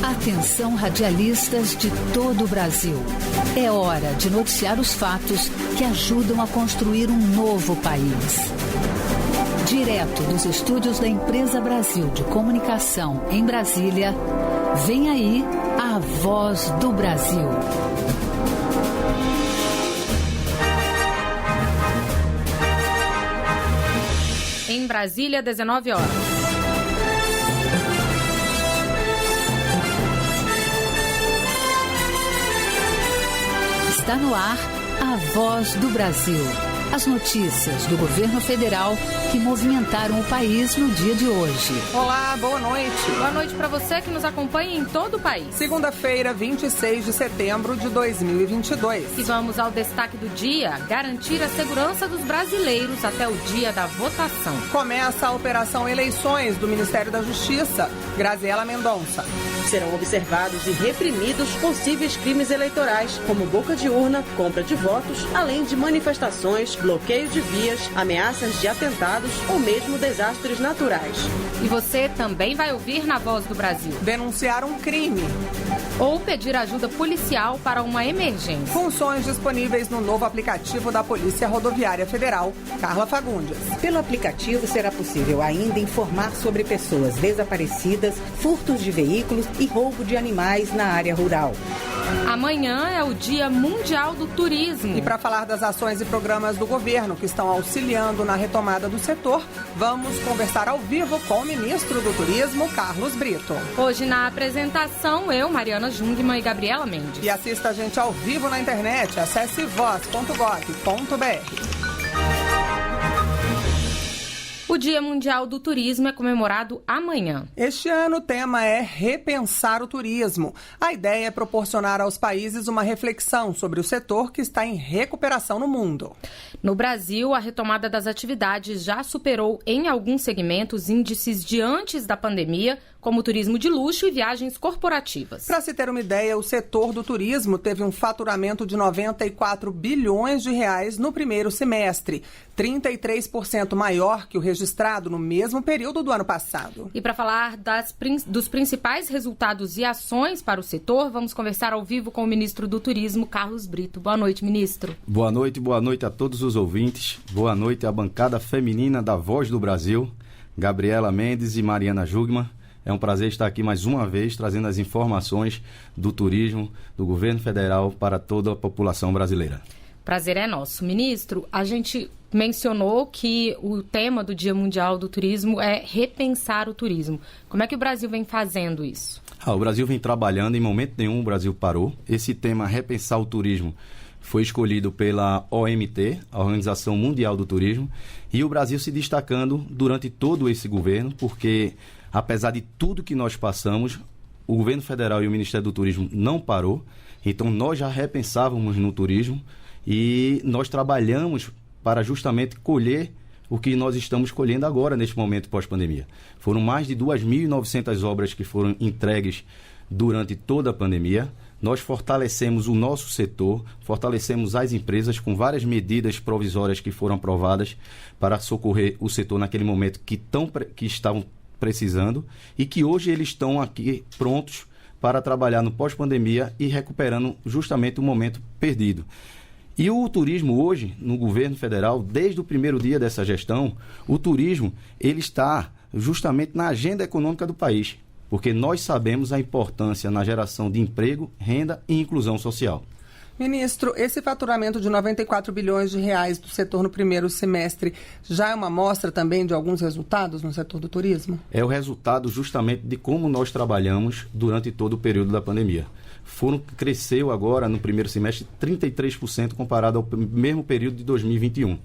Atenção, radialistas de todo o Brasil. É hora de noticiar os fatos que ajudam a construir um novo país. Direto dos estúdios da Empresa Brasil de Comunicação em Brasília, vem aí a Voz do Brasil. Em Brasília, 19 horas. Está no ar a Voz do Brasil. As notícias do governo federal que movimentaram o país no dia de hoje. Olá, boa noite. Boa noite para você que nos acompanha em todo o país. Segunda-feira, 26 de setembro de 2022. E vamos ao destaque do dia: garantir a segurança dos brasileiros até o dia da votação. Começa a Operação Eleições do Ministério da Justiça. Graziela Mendonça. Serão observados e reprimidos possíveis crimes eleitorais, como boca de urna, compra de votos, além de manifestações, bloqueio de vias, ameaças de atentados ou mesmo desastres naturais. E você também vai ouvir na Voz do Brasil: denunciar um crime ou pedir ajuda policial para uma emergência. Funções disponíveis no novo aplicativo da Polícia Rodoviária Federal. Carla Fagundes. Pelo aplicativo será possível ainda informar sobre pessoas desaparecidas, furtos de veículos e roubo de animais na área rural. Amanhã é o Dia Mundial do Turismo. E para falar das ações e programas do governo que estão auxiliando na retomada do setor, vamos conversar ao vivo com o ministro do Turismo, Carlos Brito. Hoje na apresentação, eu, Mariana Jungmann e Gabriela Mendes. E assista a gente ao vivo na internet, acesse voz.gov.br. O Dia Mundial do Turismo é comemorado amanhã. Este ano o tema é repensar o turismo. A ideia é proporcionar aos países uma reflexão sobre o setor que está em recuperação no mundo. No Brasil, a retomada das atividades já superou em alguns segmentos índices de antes da pandemia, como turismo de luxo e viagens corporativas. Para se ter uma ideia, o setor do turismo teve um faturamento de 94 bilhões de reais no primeiro semestre, 33% maior que o registrado no mesmo período do ano passado. E para falar dos principais resultados e ações para o setor, vamos conversar ao vivo com o ministro do Turismo, Carlos Brito. Boa noite, ministro. Boa noite a todos os ouvintes. Boa noite à bancada feminina da Voz do Brasil, Gabriela Mendes e Mariana Jungmann. É um prazer estar aqui mais uma vez trazendo as informações do turismo do governo federal para toda a população brasileira. Prazer é nosso. Ministro, a gente mencionou que o tema do Dia Mundial do Turismo é repensar o turismo. Como é que o Brasil vem fazendo isso? O Brasil vem trabalhando, em momento nenhum o Brasil parou. Esse tema, repensar o turismo, foi escolhido pela OMT, a Organização Mundial do Turismo, e o Brasil se destacando durante todo esse governo, porque apesar de tudo que nós passamos, o governo federal e o Ministério do Turismo não parou. Então nós já repensávamos no turismo e nós trabalhamos para justamente colher o que nós estamos colhendo agora neste momento pós-pandemia. Foram mais de 2.900 obras que foram entregues durante toda a pandemia. Nós fortalecemos o nosso setor, fortalecemos as empresas com várias medidas provisórias que foram aprovadas para socorrer o setor naquele momento que estavam precisando e que hoje eles estão aqui prontos para trabalhar no pós-pandemia e recuperando justamente o momento perdido. E o turismo hoje, no governo federal, desde o primeiro dia dessa gestão, o turismo ele está justamente na agenda econômica do país, porque nós sabemos a importância na geração de emprego, renda e inclusão social. Ministro, esse faturamento de 94 bilhões de reais do setor no primeiro semestre já é uma amostra também de alguns resultados no setor do turismo? É o resultado justamente de como nós trabalhamos durante todo o período da pandemia. Cresceu agora no primeiro semestre 33% comparado ao mesmo período de 2021.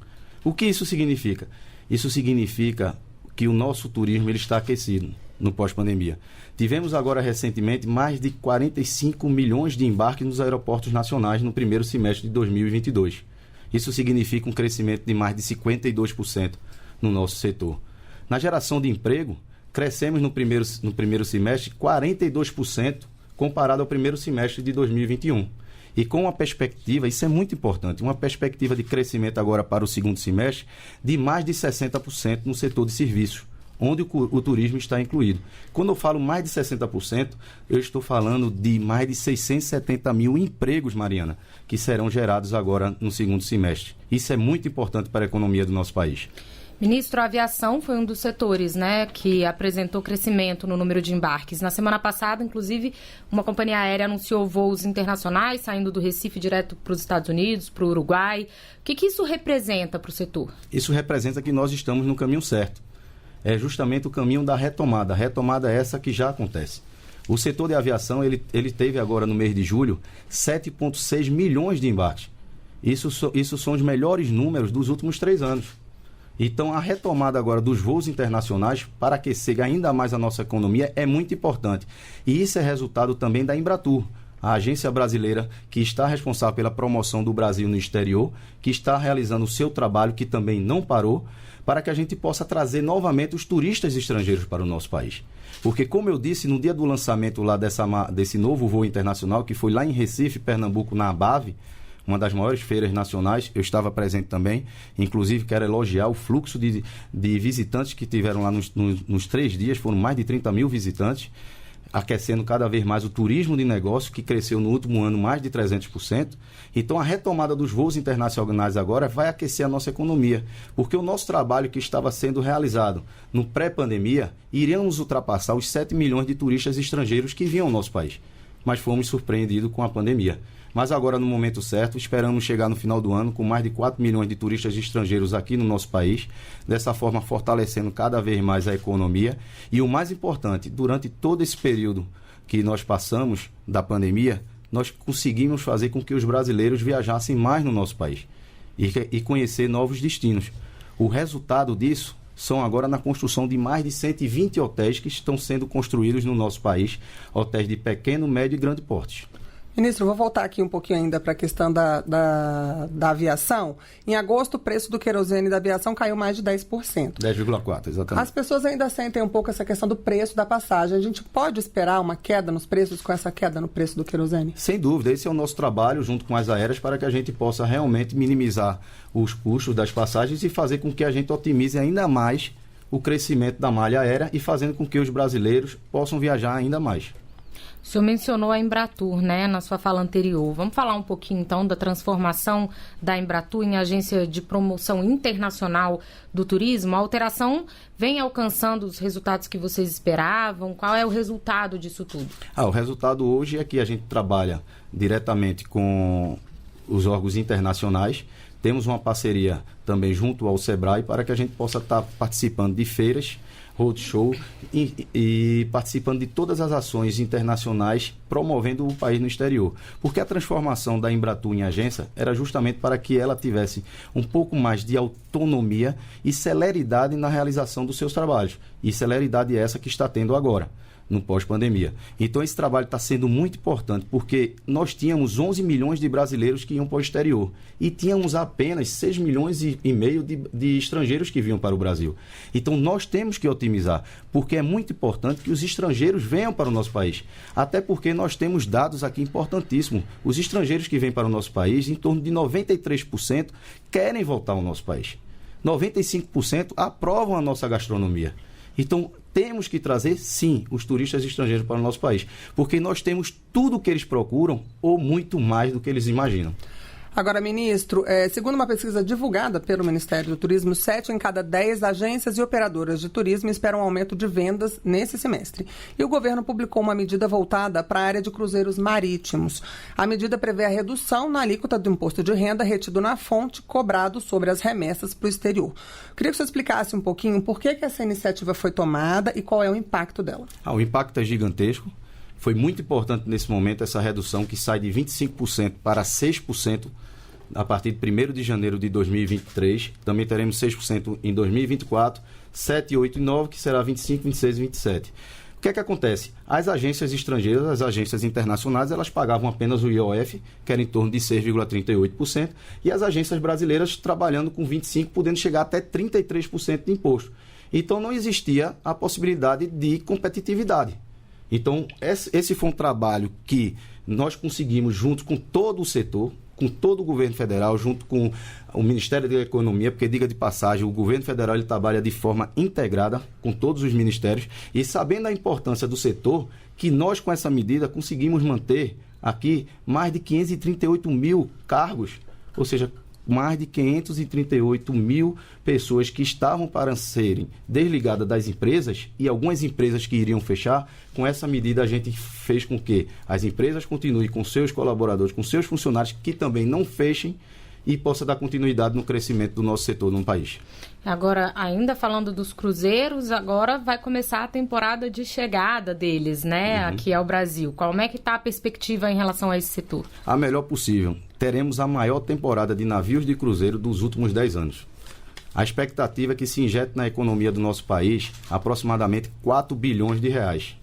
O que isso significa? Isso significa que o nosso turismo ele está aquecido no pós-pandemia. Tivemos agora recentemente mais de 45 milhões de embarques nos aeroportos nacionais no primeiro semestre de 2022. Isso significa um crescimento de mais de 52% no nosso setor. Na geração de emprego, crescemos no primeiro semestre 42% comparado ao primeiro semestre de 2021. e com uma perspectiva, isso é muito importante, uma perspectiva de crescimento agora para o segundo semestre de mais de 60% no setor de serviços, onde o turismo está incluído. Quando eu falo mais de 60%, eu estou falando de mais de 670 mil empregos, Mariana, que serão gerados agora no segundo semestre. Isso é muito importante para a economia do nosso país. Ministro, a aviação foi um dos setores, né, que apresentou crescimento no número de embarques. Na semana passada, inclusive, uma companhia aérea anunciou voos internacionais saindo do Recife direto para os Estados Unidos, para o Uruguai. O que isso representa para o setor? Isso representa que nós estamos no caminho certo. É justamente o caminho da retomada. A retomada é essa que já acontece. O setor de aviação, ele teve agora no mês de julho 7,6 milhões de embarques. Isso são os melhores números dos últimos 3 anos. Então, a retomada agora dos voos internacionais para aquecer ainda mais a nossa economia é muito importante. E isso é resultado também da Embratur, a agência brasileira que está responsável pela promoção do Brasil no exterior, que está realizando o seu trabalho, que também não parou, para que a gente possa trazer novamente os turistas estrangeiros para o nosso país. Porque, como eu disse, no dia do lançamento lá desse novo voo internacional, que foi lá em Recife, Pernambuco, na ABAV, uma das maiores feiras nacionais, eu estava presente também, inclusive quero elogiar o fluxo de visitantes que tiveram lá nos 3 dias, foram mais de 30 mil visitantes, aquecendo cada vez mais o turismo de negócio, que cresceu no último ano mais de 300%. Então, a retomada dos voos internacionais agora vai aquecer a nossa economia, porque o nosso trabalho que estava sendo realizado no pré-pandemia, iríamos ultrapassar os 7 milhões de turistas estrangeiros que vinham ao nosso país, mas fomos surpreendidos com a pandemia. Mas agora, no momento certo, esperamos chegar no final do ano com mais de 4 milhões de turistas estrangeiros aqui no nosso país, dessa forma fortalecendo cada vez mais a economia. E o mais importante, durante todo esse período que nós passamos da pandemia, nós conseguimos fazer com que os brasileiros viajassem mais no nosso país e conhecer novos destinos. O resultado disso são agora na construção de mais de 120 hotéis que estão sendo construídos no nosso país, hotéis de pequeno, médio e grande porte. Ministro, vou voltar aqui um pouquinho ainda para a questão da aviação. Em agosto, o preço do querosene da aviação caiu mais de 10%. 10,4%, exatamente. As pessoas ainda sentem um pouco essa questão do preço da passagem. A gente pode esperar uma queda nos preços com essa queda no preço do querosene? Sem dúvida. Esse é o nosso trabalho junto com as aéreas para que a gente possa realmente minimizar os custos das passagens e fazer com que a gente otimize ainda mais o crescimento da malha aérea e fazendo com que os brasileiros possam viajar ainda mais. O senhor mencionou a Embratur, né, na sua fala anterior. Vamos falar um pouquinho, então, da transformação da Embratur em agência de promoção internacional do turismo. A alteração vem alcançando os resultados que vocês esperavam? Qual é o resultado disso tudo? O resultado hoje é que a gente trabalha diretamente com os órgãos internacionais. Temos uma parceria também junto ao Sebrae para que a gente possa estar participando de feiras, roadshow e participando de todas as ações internacionais promovendo o país no exterior. Porque a transformação da Embratur em agência era justamente para que ela tivesse um pouco mais de autonomia e celeridade na realização dos seus trabalhos. E celeridade essa que está tendo agora, no pós-pandemia. Então, esse trabalho está sendo muito importante, porque nós tínhamos 11 milhões de brasileiros que iam para o exterior e tínhamos apenas 6 milhões e meio de estrangeiros que vinham para o Brasil. Então, nós temos que otimizar, porque é muito importante que os estrangeiros venham para o nosso país, até porque nós temos dados aqui importantíssimos. Os estrangeiros que vêm para o nosso país, em torno de 93% querem voltar ao nosso país. 95% aprovam a nossa gastronomia. Então, temos que trazer, sim, os turistas estrangeiros para o nosso país, porque nós temos tudo o que eles procuram ou muito mais do que eles imaginam. Agora, ministro, segundo uma pesquisa divulgada pelo Ministério do Turismo, 7 em cada 10 agências e operadoras de turismo esperam um aumento de vendas nesse semestre. E o governo publicou uma medida voltada para a área de cruzeiros marítimos. A medida prevê a redução na alíquota do imposto de renda retido na fonte, cobrado sobre as remessas para o exterior. Queria que você explicasse um pouquinho por que essa iniciativa foi tomada e qual é o impacto dela. O impacto é gigantesco. Foi muito importante nesse momento essa redução que sai de 25% para 6% a partir de 1º de janeiro de 2023. Também teremos 6% em 2024, 7, 8 e 9, que será 25, 26 e 27. O que é que acontece? As agências estrangeiras, as agências internacionais, elas pagavam apenas o IOF, que era em torno de 6,38%, e as agências brasileiras trabalhando com 25%, podendo chegar até 33% de imposto. Então, não existia a possibilidade de competitividade. Então, esse foi um trabalho que nós conseguimos, junto com todo o setor, com todo o governo federal, junto com o Ministério da Economia, porque, diga de passagem, o governo federal ele trabalha de forma integrada com todos os ministérios, e sabendo a importância do setor, que nós, com essa medida, conseguimos manter aqui mais de 538 mil cargos, ou seja, mais de 538 mil pessoas que estavam para serem desligadas das empresas, e algumas empresas que iriam fechar. Com essa medida, a gente fez com que as empresas continuem com seus colaboradores, com seus funcionários, que também não fechem, e possa dar continuidade no crescimento do nosso setor no país. Agora, ainda falando dos cruzeiros, agora vai começar a temporada de chegada deles, né, aqui ao Brasil. Como é que está a perspectiva em relação a esse setor? A melhor possível. Teremos a maior temporada de navios de cruzeiro dos últimos 10 anos. A expectativa é que se injete na economia do nosso país aproximadamente 4 bilhões de reais.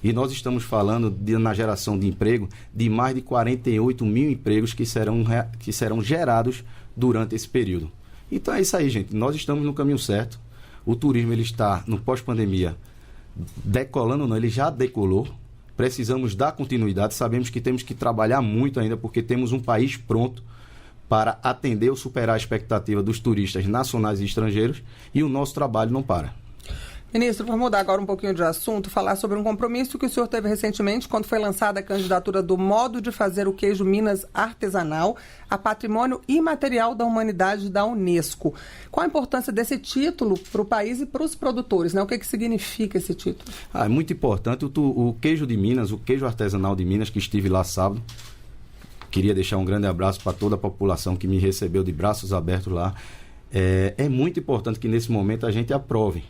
E nós estamos falando na geração de emprego de mais de 48 mil empregos que serão gerados durante esse período. Então é isso aí, gente. Nós estamos no caminho certo. O turismo ele está, no pós-pandemia, decolando, não, ele já decolou. Precisamos dar continuidade. Sabemos que temos que trabalhar muito ainda, porque temos um país pronto para atender ou superar a expectativa dos turistas nacionais e estrangeiros, e o nosso trabalho não para. Ministro, vamos mudar agora um pouquinho de assunto, falar sobre um compromisso que o senhor teve recentemente quando foi lançada a candidatura do modo de fazer o queijo Minas artesanal a Patrimônio Imaterial da Humanidade da Unesco. Qual a importância desse título para o país e para os produtores, né? O que significa esse título? É muito importante. O queijo de Minas, o queijo artesanal de Minas, que estive lá sábado, queria deixar um grande abraço para toda a população que me recebeu de braços abertos lá. É muito importante que nesse momento a gente aprove.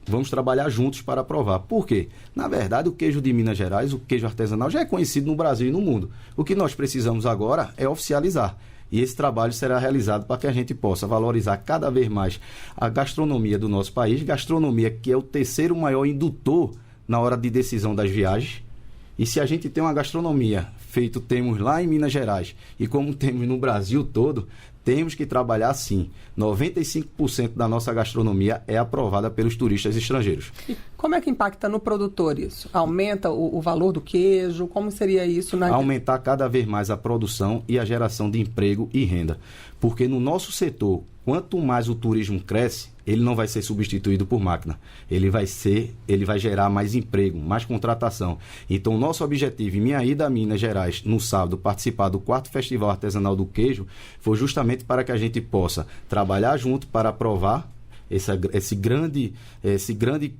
Vamos trabalhar juntos para aprovar. Por quê? Na verdade, o queijo de Minas Gerais, o queijo artesanal, já é conhecido no Brasil e no mundo. O que nós precisamos agora é oficializar. E esse trabalho será realizado para que a gente possa valorizar cada vez mais a gastronomia do nosso país, gastronomia que é o terceiro maior indutor na hora de decisão das viagens. E se a gente tem uma gastronomia feito temos lá em Minas Gerais e como temos no Brasil todo, temos que trabalhar sim. 95% da nossa gastronomia é aprovada pelos turistas estrangeiros. E como é que impacta no produtor isso? Aumenta o valor do queijo? Como seria isso? Aumentar cada vez mais a produção e a geração de emprego e renda. Porque no nosso setor, quanto mais o turismo cresce, ele não vai ser substituído por máquina. Ele vai gerar mais emprego, mais contratação. Então, nosso objetivo, em minha ida a Minas Gerais, no sábado, participar do 4º Festival Artesanal do Queijo, foi justamente para que a gente possa trabalhar junto para aprovar esse grande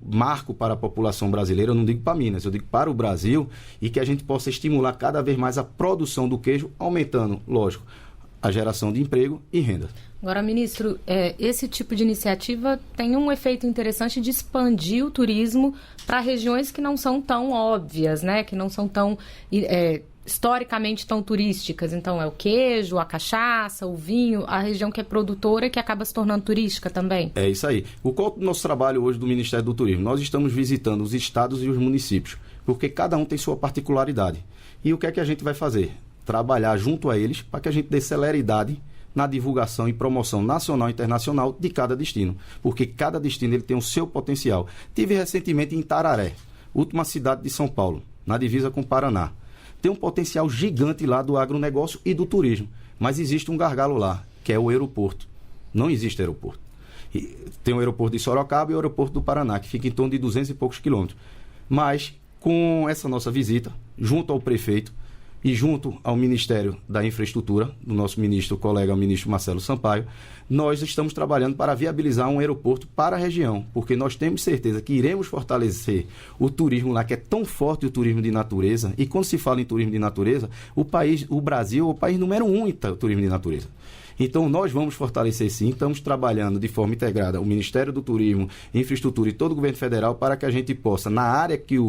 marco para a população brasileira. Eu não digo para Minas, eu digo para o Brasil, e que a gente possa estimular cada vez mais a produção do queijo, aumentando, lógico, a geração de emprego e renda. Agora, ministro, esse tipo de iniciativa tem um efeito interessante de expandir o turismo para regiões que não são tão óbvias, né? Que não são tão historicamente tão turísticas. Então, é o queijo, a cachaça, o vinho, a região que é produtora que acaba se tornando turística também. É isso aí. Qual é o nosso trabalho hoje do Ministério do Turismo? Nós estamos visitando os estados e os municípios, porque cada um tem sua particularidade. E o que é que a gente vai fazer? Trabalhar junto a eles para que a gente dê celeridade na divulgação e promoção nacional e internacional de cada destino, porque cada destino ele tem o seu potencial. Tive recentemente em Itararé, última cidade de São Paulo, na divisa com o Paraná. Tem um potencial gigante lá do agronegócio e do turismo, mas existe um gargalo lá, que é o aeroporto. Não existe aeroporto. Tem o aeroporto de Sorocaba e o aeroporto do Paraná, que fica em torno de 200 e poucos quilômetros. Mas, com essa nossa visita, junto ao prefeito, e junto ao Ministério da Infraestrutura, do nosso ministro, colega, o ministro Marcelo Sampaio, nós estamos trabalhando para viabilizar um aeroporto para a região, porque nós temos certeza que iremos fortalecer o turismo lá, que é tão forte o turismo de natureza, e quando se fala em turismo de natureza, o Brasil é o país número 1 em turismo de natureza. Então, nós vamos fortalecer sim, estamos trabalhando de forma integrada, o Ministério do Turismo, Infraestrutura e todo o governo federal, para que a gente possa, na área que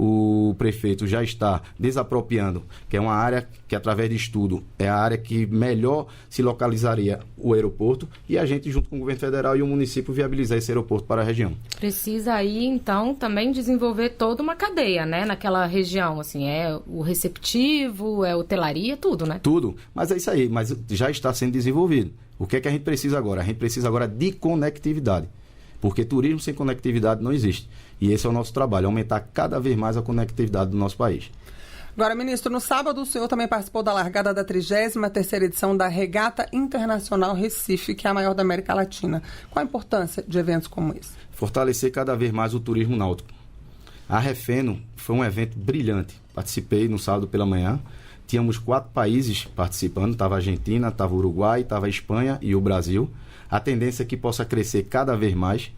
o prefeito já está desapropriando, que é uma área que, através de estudo, é a área que melhor se localizaria o aeroporto, e a gente, junto com o governo federal e o município, viabilizar esse aeroporto para a região. Precisa aí, então, também desenvolver toda uma cadeia, né, naquela região, assim, é o receptivo, é hotelaria, tudo, né? Tudo, mas é isso aí, mas já está sendo desenvolvido. O que é que a gente precisa agora? A gente precisa agora de conectividade, porque turismo sem conectividade não existe. E esse é o nosso trabalho, aumentar cada vez mais a conectividade do nosso país. Agora, ministro, no sábado o senhor também participou da largada da 33ª edição da Regata Internacional Recife, que é a maior da América Latina. Qual a importância de eventos como esse? Fortalecer cada vez mais o turismo náutico. A Refeno foi um evento brilhante. Participei no sábado pela manhã. Tínhamos 4 países participando. Estava a Argentina, estava o Uruguai, estava a Espanha e o Brasil. A tendência é que possa crescer cada vez mais.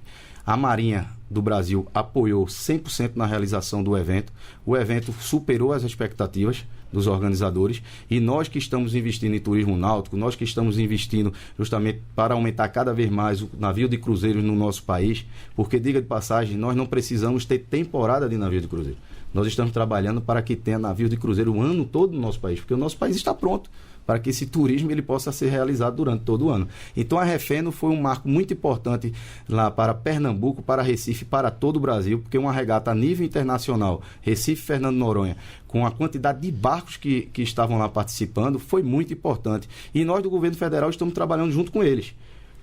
A Marinha do Brasil apoiou 100% na realização do evento. O evento superou as expectativas dos organizadores e nós que estamos investindo em turismo náutico, nós que estamos investindo justamente para aumentar cada vez mais o navio de cruzeiros no nosso país, porque, diga de passagem, nós não precisamos ter temporada de navio de cruzeiro. Nós estamos trabalhando para que tenha navio de cruzeiro o ano todo no nosso país, porque o nosso país está pronto para que esse turismo ele possa ser realizado durante todo o ano. Então a Refeno foi um marco muito importante lá para Pernambuco, para Recife, para todo o Brasil, porque uma regata a nível internacional, Recife, Fernando Noronha, com a quantidade de barcos que estavam lá participando, foi muito importante. E nós do governo federal estamos trabalhando junto com eles.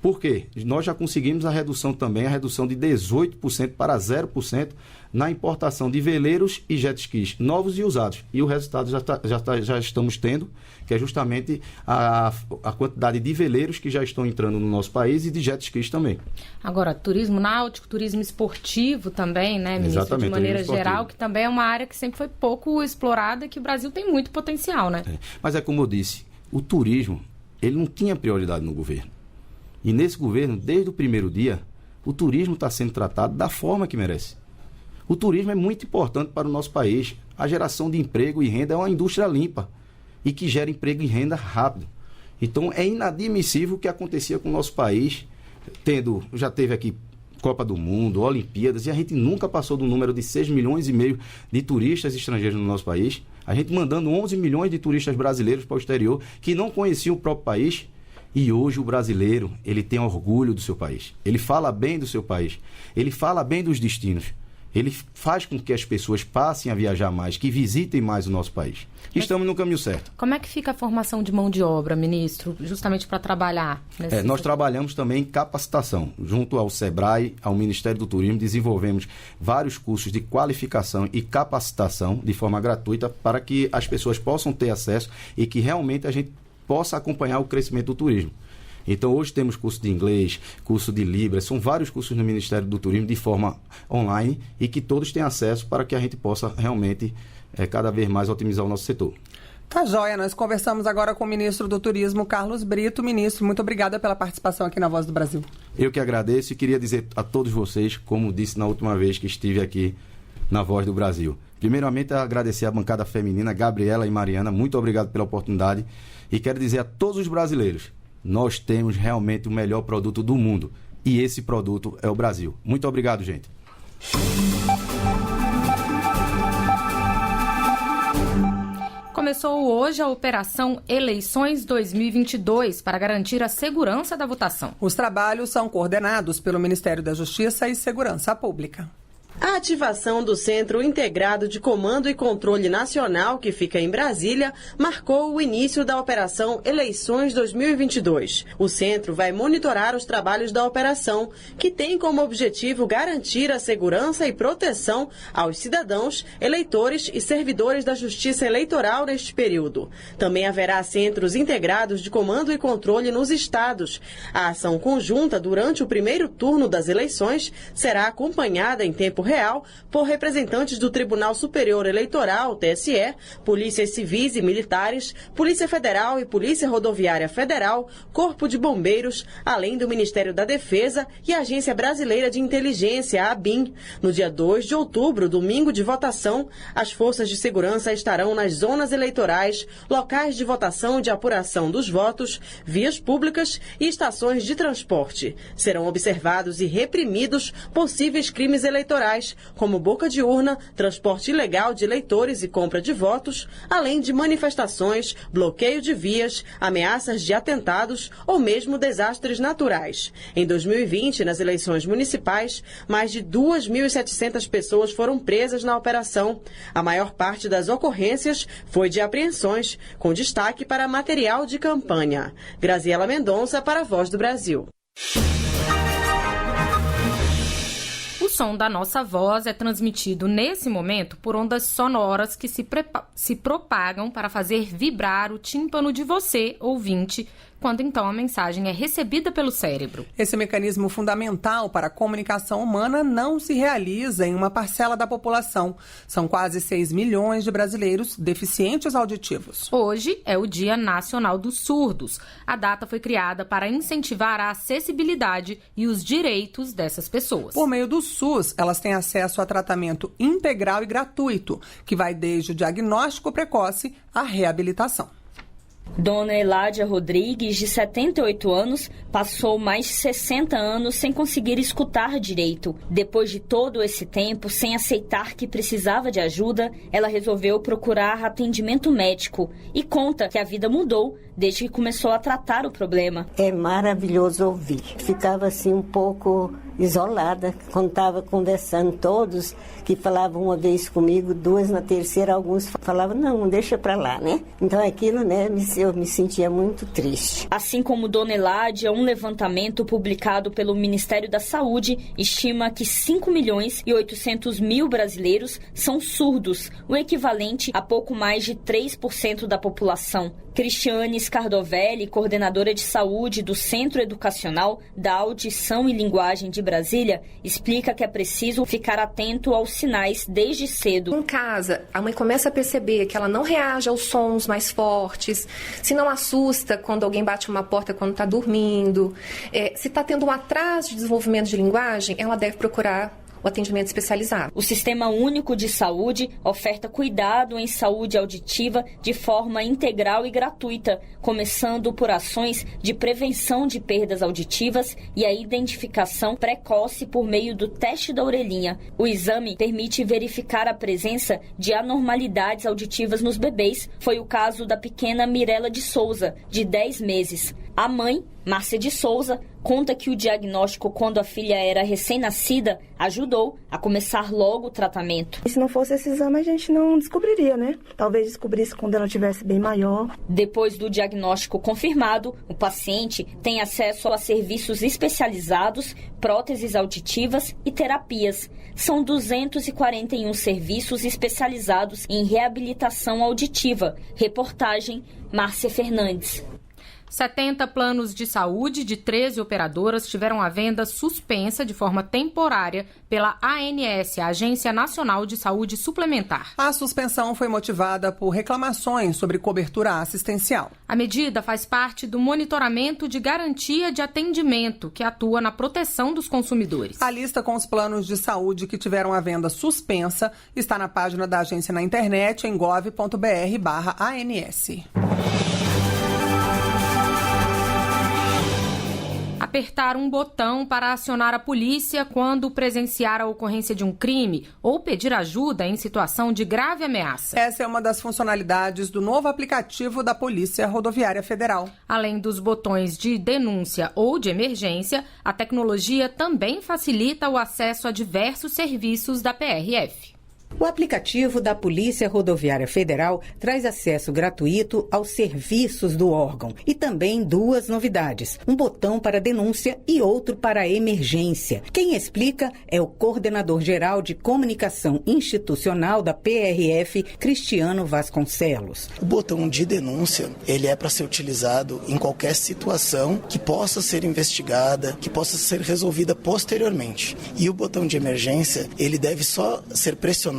Por quê? Nós já conseguimos a redução de 18% para 0% na importação de veleiros e jet skis novos e usados. E o resultado já estamos tendo, que é justamente a quantidade de veleiros que já estão entrando no nosso país e de jet skis também. Agora, turismo náutico, turismo esportivo também, né, ministro? Exatamente, de maneira geral, que também é uma área que sempre foi pouco explorada e que o Brasil tem muito potencial, né? Mas é como eu disse, o turismo, ele não tinha prioridade no governo. E nesse governo, desde o primeiro dia, o turismo está sendo tratado da forma que merece. O turismo é muito importante para o nosso país. A geração de emprego e renda é uma indústria limpa e que gera emprego e renda rápido. Então é inadmissível o que acontecia com o nosso país, já teve aqui Copa do Mundo, Olimpíadas, e a gente nunca passou do número de 6,5 milhões de turistas estrangeiros no nosso país. A gente mandando 11 milhões de turistas brasileiros para o exterior que não conheciam o próprio país. E hoje o brasileiro, ele tem orgulho do seu país. Ele fala bem do seu país. Ele fala bem dos destinos. Ele faz com que as pessoas passem a viajar mais, que visitem mais o nosso país. Estamos no caminho certo. Como é que fica a formação de mão de obra, ministro, justamente para trabalhar nesse... Nós trabalhamos também em capacitação. Junto ao SEBRAE, ao Ministério do Turismo, desenvolvemos vários cursos de qualificação e capacitação de forma gratuita para que as pessoas possam ter acesso e que realmente a gente possa acompanhar o crescimento do turismo. Então, hoje temos curso de inglês, curso de Libras, são vários cursos no Ministério do Turismo de forma online e que todos têm acesso para que a gente possa realmente cada vez mais otimizar o nosso setor. Tá joia, nós conversamos agora com o ministro do Turismo, Carlos Brito. Ministro, muito obrigada pela participação aqui na Voz do Brasil. Eu que agradeço e queria dizer a todos vocês, como disse na última vez que estive aqui na Voz do Brasil. Primeiramente, agradecer a bancada feminina, Gabriela e Mariana, muito obrigado pela oportunidade. E quero dizer a todos os brasileiros, nós temos realmente o melhor produto do mundo. E esse produto é o Brasil. Muito obrigado, gente. Começou hoje a Operação Eleições 2022 para garantir a segurança da votação. Os trabalhos são coordenados pelo Ministério da Justiça e Segurança Pública. A ativação do Centro Integrado de Comando e Controle Nacional, que fica em Brasília, marcou o início da Operação Eleições 2022. O centro vai monitorar os trabalhos da operação, que tem como objetivo garantir a segurança e proteção aos cidadãos, eleitores e servidores da Justiça Eleitoral neste período. Também haverá centros integrados de comando e controle nos estados. A ação conjunta durante o primeiro turno das eleições será acompanhada em tempo real por representantes do Tribunal Superior Eleitoral, TSE, polícias civis e militares, Polícia Federal e Polícia Rodoviária Federal, Corpo de Bombeiros, além do Ministério da Defesa e Agência Brasileira de Inteligência, a ABIN. No dia 2 de outubro, domingo de votação, as forças de segurança estarão nas zonas eleitorais, locais de votação e de apuração dos votos, vias públicas e estações de transporte. Serão observados e reprimidos possíveis crimes eleitorais, como boca de urna, transporte ilegal de eleitores e compra de votos, além de manifestações, bloqueio de vias, ameaças de atentados ou mesmo desastres naturais. Em 2020, nas eleições municipais, mais de 2.700 pessoas foram presas na operação. A maior parte das ocorrências foi de apreensões, com destaque para material de campanha. Graziela Mendonça para a Voz do Brasil. Os som da nossa voz é transmitido nesse momento por ondas sonoras que se propagam para fazer vibrar o tímpano de você, ouvinte, quando então a mensagem é recebida pelo cérebro. Esse mecanismo fundamental para a comunicação humana não se realiza em uma parcela da população. São quase 6 milhões de brasileiros deficientes auditivos. Hoje é o Dia Nacional dos Surdos. A data foi criada para incentivar a acessibilidade e os direitos dessas pessoas. Por meio do SUS, elas têm acesso a tratamento integral e gratuito, que vai desde o diagnóstico precoce à reabilitação. Dona Eládia Rodrigues, de 78 anos, passou mais de 60 anos sem conseguir escutar direito. Depois de todo esse tempo, sem aceitar que precisava de ajuda, ela resolveu procurar atendimento médico e conta que a vida mudou desde que começou a tratar o problema. É maravilhoso ouvir. Ficava assim um pouco isolada, quando estava conversando todos, que falavam uma vez comigo, duas na terceira, alguns falavam, não, deixa pra lá, né? Então aquilo, né, eu me sentia muito triste. Assim como Dona Eládia, um levantamento publicado pelo Ministério da Saúde estima que 5.800.000 brasileiros são surdos, o equivalente a pouco mais de 3% da população. Cristiane Scardovelli, coordenadora de saúde do Centro Educacional da Audição e Linguagem de Brasília, explica que é preciso ficar atento aos sinais desde cedo. Em casa, a mãe começa a perceber que ela não reage aos sons mais fortes, se não assusta quando alguém bate uma porta quando está dormindo, se está tendo um atraso de desenvolvimento de linguagem, ela deve procurar o atendimento especializado. O Sistema Único de Saúde oferta cuidado em saúde auditiva de forma integral e gratuita, começando por ações de prevenção de perdas auditivas e a identificação precoce por meio do teste da orelhinha. O exame permite verificar a presença de anormalidades auditivas nos bebês. Foi o caso da pequena Mirela de Souza, de 10 meses. A mãe, Márcia de Souza, conta que o diagnóstico quando a filha era recém-nascida ajudou a começar logo o tratamento. E se não fosse esse exame, a gente não descobriria, né? Talvez descobrisse quando ela estivesse bem maior. Depois do diagnóstico confirmado, o paciente tem acesso a serviços especializados, próteses auditivas e terapias. São 241 serviços especializados em reabilitação auditiva. Reportagem, Márcia Fernandes. 70 planos de saúde de 13 operadoras tiveram a venda suspensa de forma temporária pela ANS, a Agência Nacional de Saúde Suplementar. A suspensão foi motivada por reclamações sobre cobertura assistencial. A medida faz parte do monitoramento de garantia de atendimento, que atua na proteção dos consumidores. A lista com os planos de saúde que tiveram a venda suspensa está na página da agência na internet em gov.br/ANS. Apertar um botão para acionar a polícia quando presenciar a ocorrência de um crime ou pedir ajuda em situação de grave ameaça. Essa é uma das funcionalidades do novo aplicativo da Polícia Rodoviária Federal. Além dos botões de denúncia ou de emergência, a tecnologia também facilita o acesso a diversos serviços da PRF. O aplicativo da Polícia Rodoviária Federal traz acesso gratuito aos serviços do órgão e também duas novidades, um botão para denúncia e outro para emergência. Quem explica é o coordenador-geral de comunicação institucional da PRF, Cristiano Vasconcelos. O botão de denúncia, ele é para ser utilizado em qualquer situação que possa ser investigada, que possa ser resolvida posteriormente. E o botão de emergência, ele deve só ser pressionado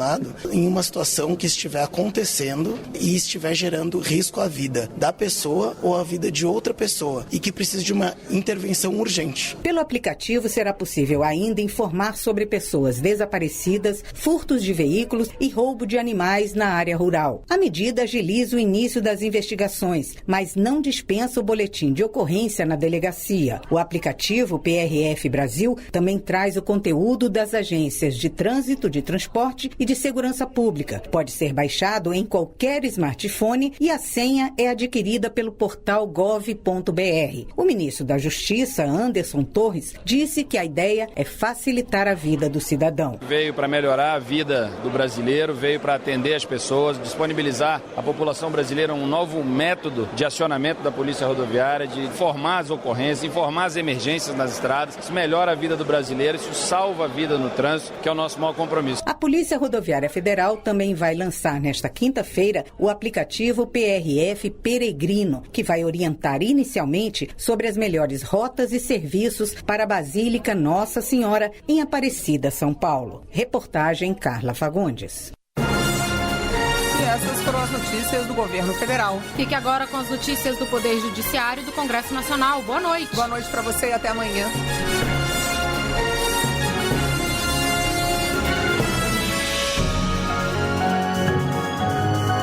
em uma situação que estiver acontecendo e estiver gerando risco à vida da pessoa ou à vida de outra pessoa e que precise de uma intervenção urgente. Pelo aplicativo será possível ainda informar sobre pessoas desaparecidas, furtos de veículos e roubo de animais na área rural. A medida agiliza o início das investigações, mas não dispensa o boletim de ocorrência na delegacia. O aplicativo PRF Brasil também traz o conteúdo das agências de trânsito, de transporte e de Segurança Pública. Pode ser baixado em qualquer smartphone e a senha é adquirida pelo portal gov.br. O ministro da Justiça, Anderson Torres, disse que a ideia é facilitar a vida do cidadão. Veio para melhorar a vida do brasileiro, veio para atender as pessoas, disponibilizar à população brasileira um novo método de acionamento da Polícia Rodoviária, de informar as ocorrências, informar as emergências nas estradas. Isso melhora a vida do brasileiro, isso salva a vida no trânsito, que é o nosso maior compromisso. A Polícia Rodoviária Federal também vai lançar nesta quinta-feira o aplicativo PRF Peregrino, que vai orientar inicialmente sobre as melhores rotas e serviços para a Basílica Nossa Senhora em Aparecida, São Paulo. Reportagem Carla Fagundes. E essas foram as notícias do governo federal. Fique agora com as notícias do Poder Judiciário e do Congresso Nacional. Boa noite. Boa noite para você e até amanhã.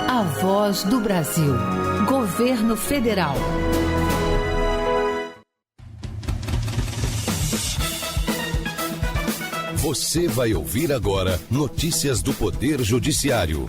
A Voz do Brasil. Governo Federal. Você vai ouvir agora notícias do Poder Judiciário.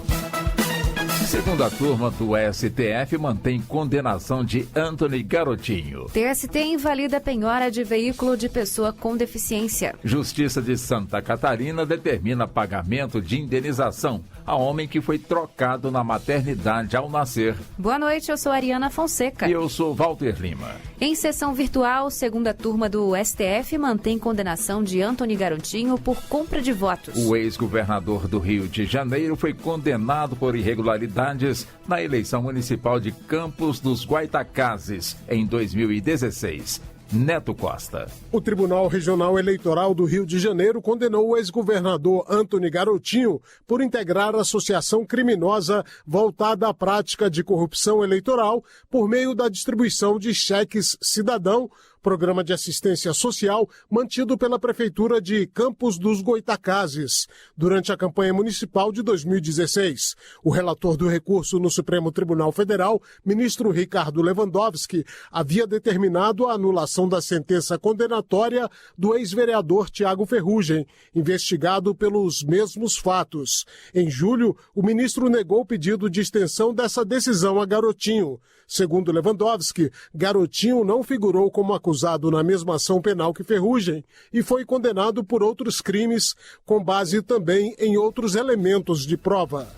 Segunda turma do STF mantém condenação de Antony Garotinho. TST invalida penhora de veículo de pessoa com deficiência. Justiça de Santa Catarina determina pagamento de indenização a homem que foi trocado na maternidade ao nascer. Boa noite, eu sou Ariana Fonseca. E eu sou Walter Lima. Em sessão virtual, segunda turma do STF mantém condenação de Antony Garotinho por compra de votos. O ex-governador do Rio de Janeiro foi condenado por irregularidades na eleição municipal de Campos dos Goytacazes em 2016. Neto Costa. O Tribunal Regional Eleitoral do Rio de Janeiro condenou o ex-governador Antony Garotinho por integrar associação criminosa voltada à prática de corrupção eleitoral por meio da distribuição de cheques cidadão, programa de assistência social mantido pela Prefeitura de Campos dos Goytacazes durante a campanha municipal de 2016. O relator do recurso no Supremo Tribunal Federal, ministro Ricardo Lewandowski, havia determinado a anulação da sentença condenatória do ex-vereador Tiago Ferrugem, investigado pelos mesmos fatos. Em julho, o ministro negou o pedido de extensão dessa decisão a Garotinho. Segundo Lewandowski, Garotinho não figurou como acusado na mesma ação penal que Ferrugem e foi condenado por outros crimes, com base também em outros elementos de prova.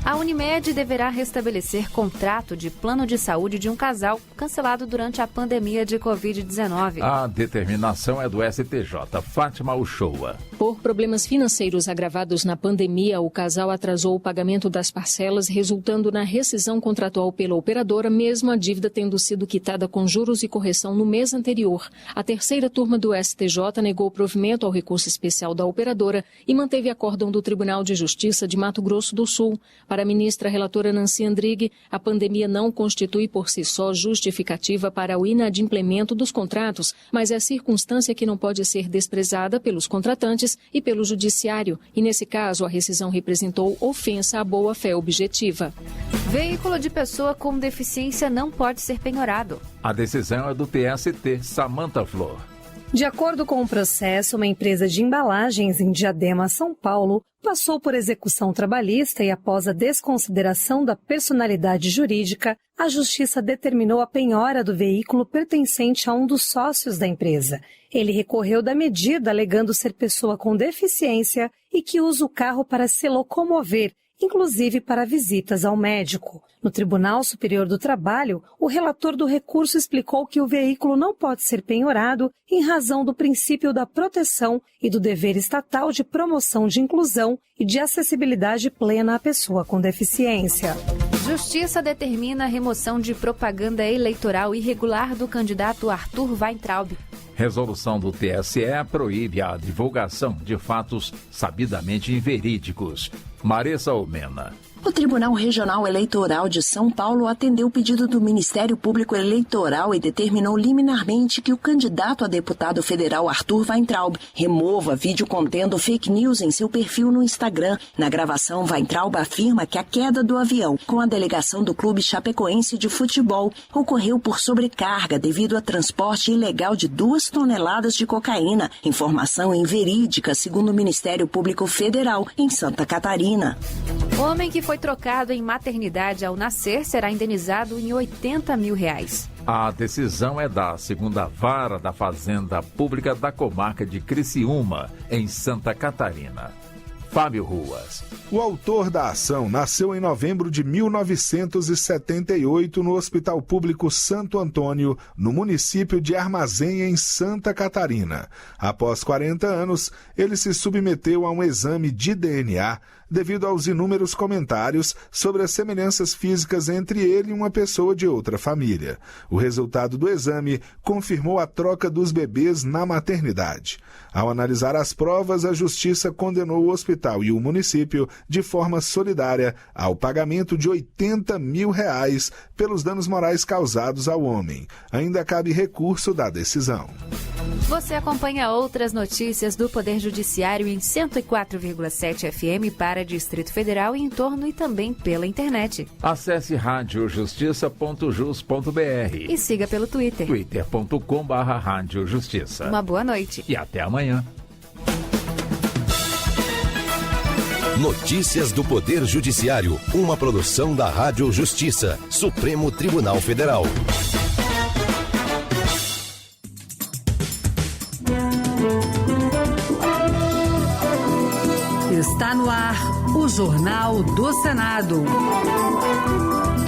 A Unimed deverá restabelecer contrato de plano de saúde de um casal cancelado durante a pandemia de Covid-19. A determinação é do STJ. Fátima Uchoa. Por problemas financeiros agravados na pandemia, o casal atrasou o pagamento das parcelas, resultando na rescisão contratual pela operadora, mesmo a dívida tendo sido quitada com juros e correção no mês anterior. A terceira turma do STJ negou provimento ao recurso especial da operadora e manteve acórdão do Tribunal de Justiça de Mato Grosso do Sul. Para a ministra relatora Nancy Andrighi, a pandemia não constitui por si só justificativa para o inadimplemento dos contratos, mas é circunstância que não pode ser desprezada pelos contratantes e pelo judiciário, e nesse caso a rescisão representou ofensa à boa-fé objetiva. Veículo de pessoa com deficiência não pode ser penhorado. A decisão é do TST. Samantha Flor. De acordo com o processo, uma empresa de embalagens em Diadema, São Paulo, passou por execução trabalhista e, após a desconsideração da personalidade jurídica, a Justiça determinou a penhora do veículo pertencente a um dos sócios da empresa. Ele recorreu da medida alegando ser pessoa com deficiência e que usa o carro para se locomover, inclusive para visitas ao médico. No Tribunal Superior do Trabalho, o relator do recurso explicou que o veículo não pode ser penhorado em razão do princípio da proteção e do dever estatal de promoção de inclusão e de acessibilidade plena à pessoa com deficiência. Justiça determina a remoção de propaganda eleitoral irregular do candidato Arthur Weintraub. Resolução do TSE proíbe a divulgação de fatos sabidamente inverídicos. Maressa Almena. O Tribunal Regional Eleitoral de São Paulo atendeu o pedido do Ministério Público Eleitoral e determinou liminarmente que o candidato a deputado federal Arthur Weintraub remova vídeo contendo fake news em seu perfil no Instagram. Na gravação, Weintraub afirma que a queda do avião com a delegação do Clube Chapecoense de Futebol ocorreu por sobrecarga devido a transporte ilegal de 2 toneladas de cocaína. Informação inverídica, segundo o Ministério Público Federal em Santa Catarina. Homem que foi trocado em maternidade ao nascer será indenizado em R$80 mil. A decisão é da 2ª Vara da Fazenda Pública da Comarca de Criciúma, em Santa Catarina. Fábio Ruas. O autor da ação nasceu em novembro de 1978 no Hospital Público Santo Antônio, no município de Armazém, em Santa Catarina. Após 40 anos, ele se submeteu a um exame de DNA devido aos inúmeros comentários sobre as semelhanças físicas entre ele e uma pessoa de outra família. O resultado do exame confirmou a troca dos bebês na maternidade. Ao analisar as provas, a Justiça condenou o hospital e o município de forma solidária ao pagamento de R$80 mil pelos danos morais causados ao homem. Ainda cabe recurso da decisão. Você acompanha outras notícias do Poder Judiciário em 104,7 FM para Distrito Federal e em torno e também pela internet. Acesse radiojustiça.jus.br e siga pelo Twitter. twitter.com/radiojustiça. Uma boa noite. E até amanhã. Notícias do Poder Judiciário, uma produção da Rádio Justiça, Supremo Tribunal Federal. Está no ar o Jornal do Senado.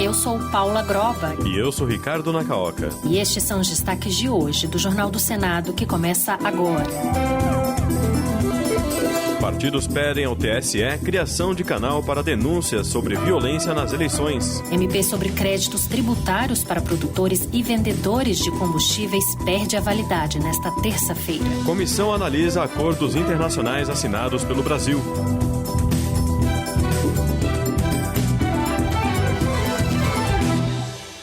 Eu sou Paula Groba. E eu sou Ricardo Nacaoca. E estes são os destaques de hoje do Jornal do Senado, que começa agora. Partidos pedem ao TSE criação de canal para denúncias sobre violência nas eleições. MP sobre créditos tributários para produtores e vendedores de combustíveis perde a validade nesta terça-feira. Comissão analisa acordos internacionais assinados pelo Brasil.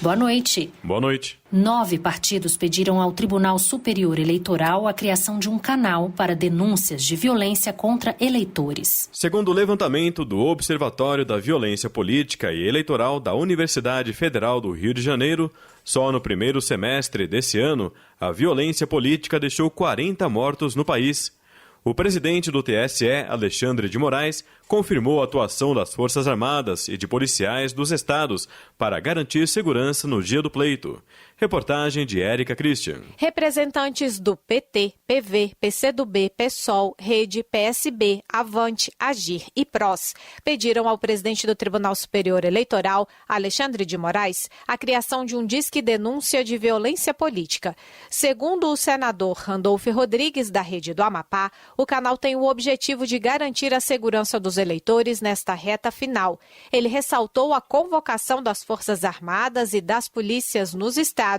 Boa noite. Boa noite. 9 partidos pediram ao Tribunal Superior Eleitoral a criação de um canal para denúncias de violência contra eleitores. Segundo o levantamento do Observatório da Violência Política e Eleitoral da Universidade Federal do Rio de Janeiro, só no primeiro semestre desse ano, a violência política deixou 40 mortos no país. O presidente do TSE, Alexandre de Moraes, confirmou a atuação das Forças Armadas e de policiais dos estados para garantir segurança no dia do pleito. Reportagem de Érica Christian. Representantes do PT, PV, PCdoB, PSOL, Rede, PSB, Avante, Agir e PROS pediram ao presidente do Tribunal Superior Eleitoral, Alexandre de Moraes, a criação de um disque denúncia de violência política. Segundo o senador Randolfo Rodrigues, da Rede do Amapá, o canal tem o objetivo de garantir a segurança dos eleitores nesta reta final. Ele ressaltou a convocação das Forças Armadas e das polícias nos estados,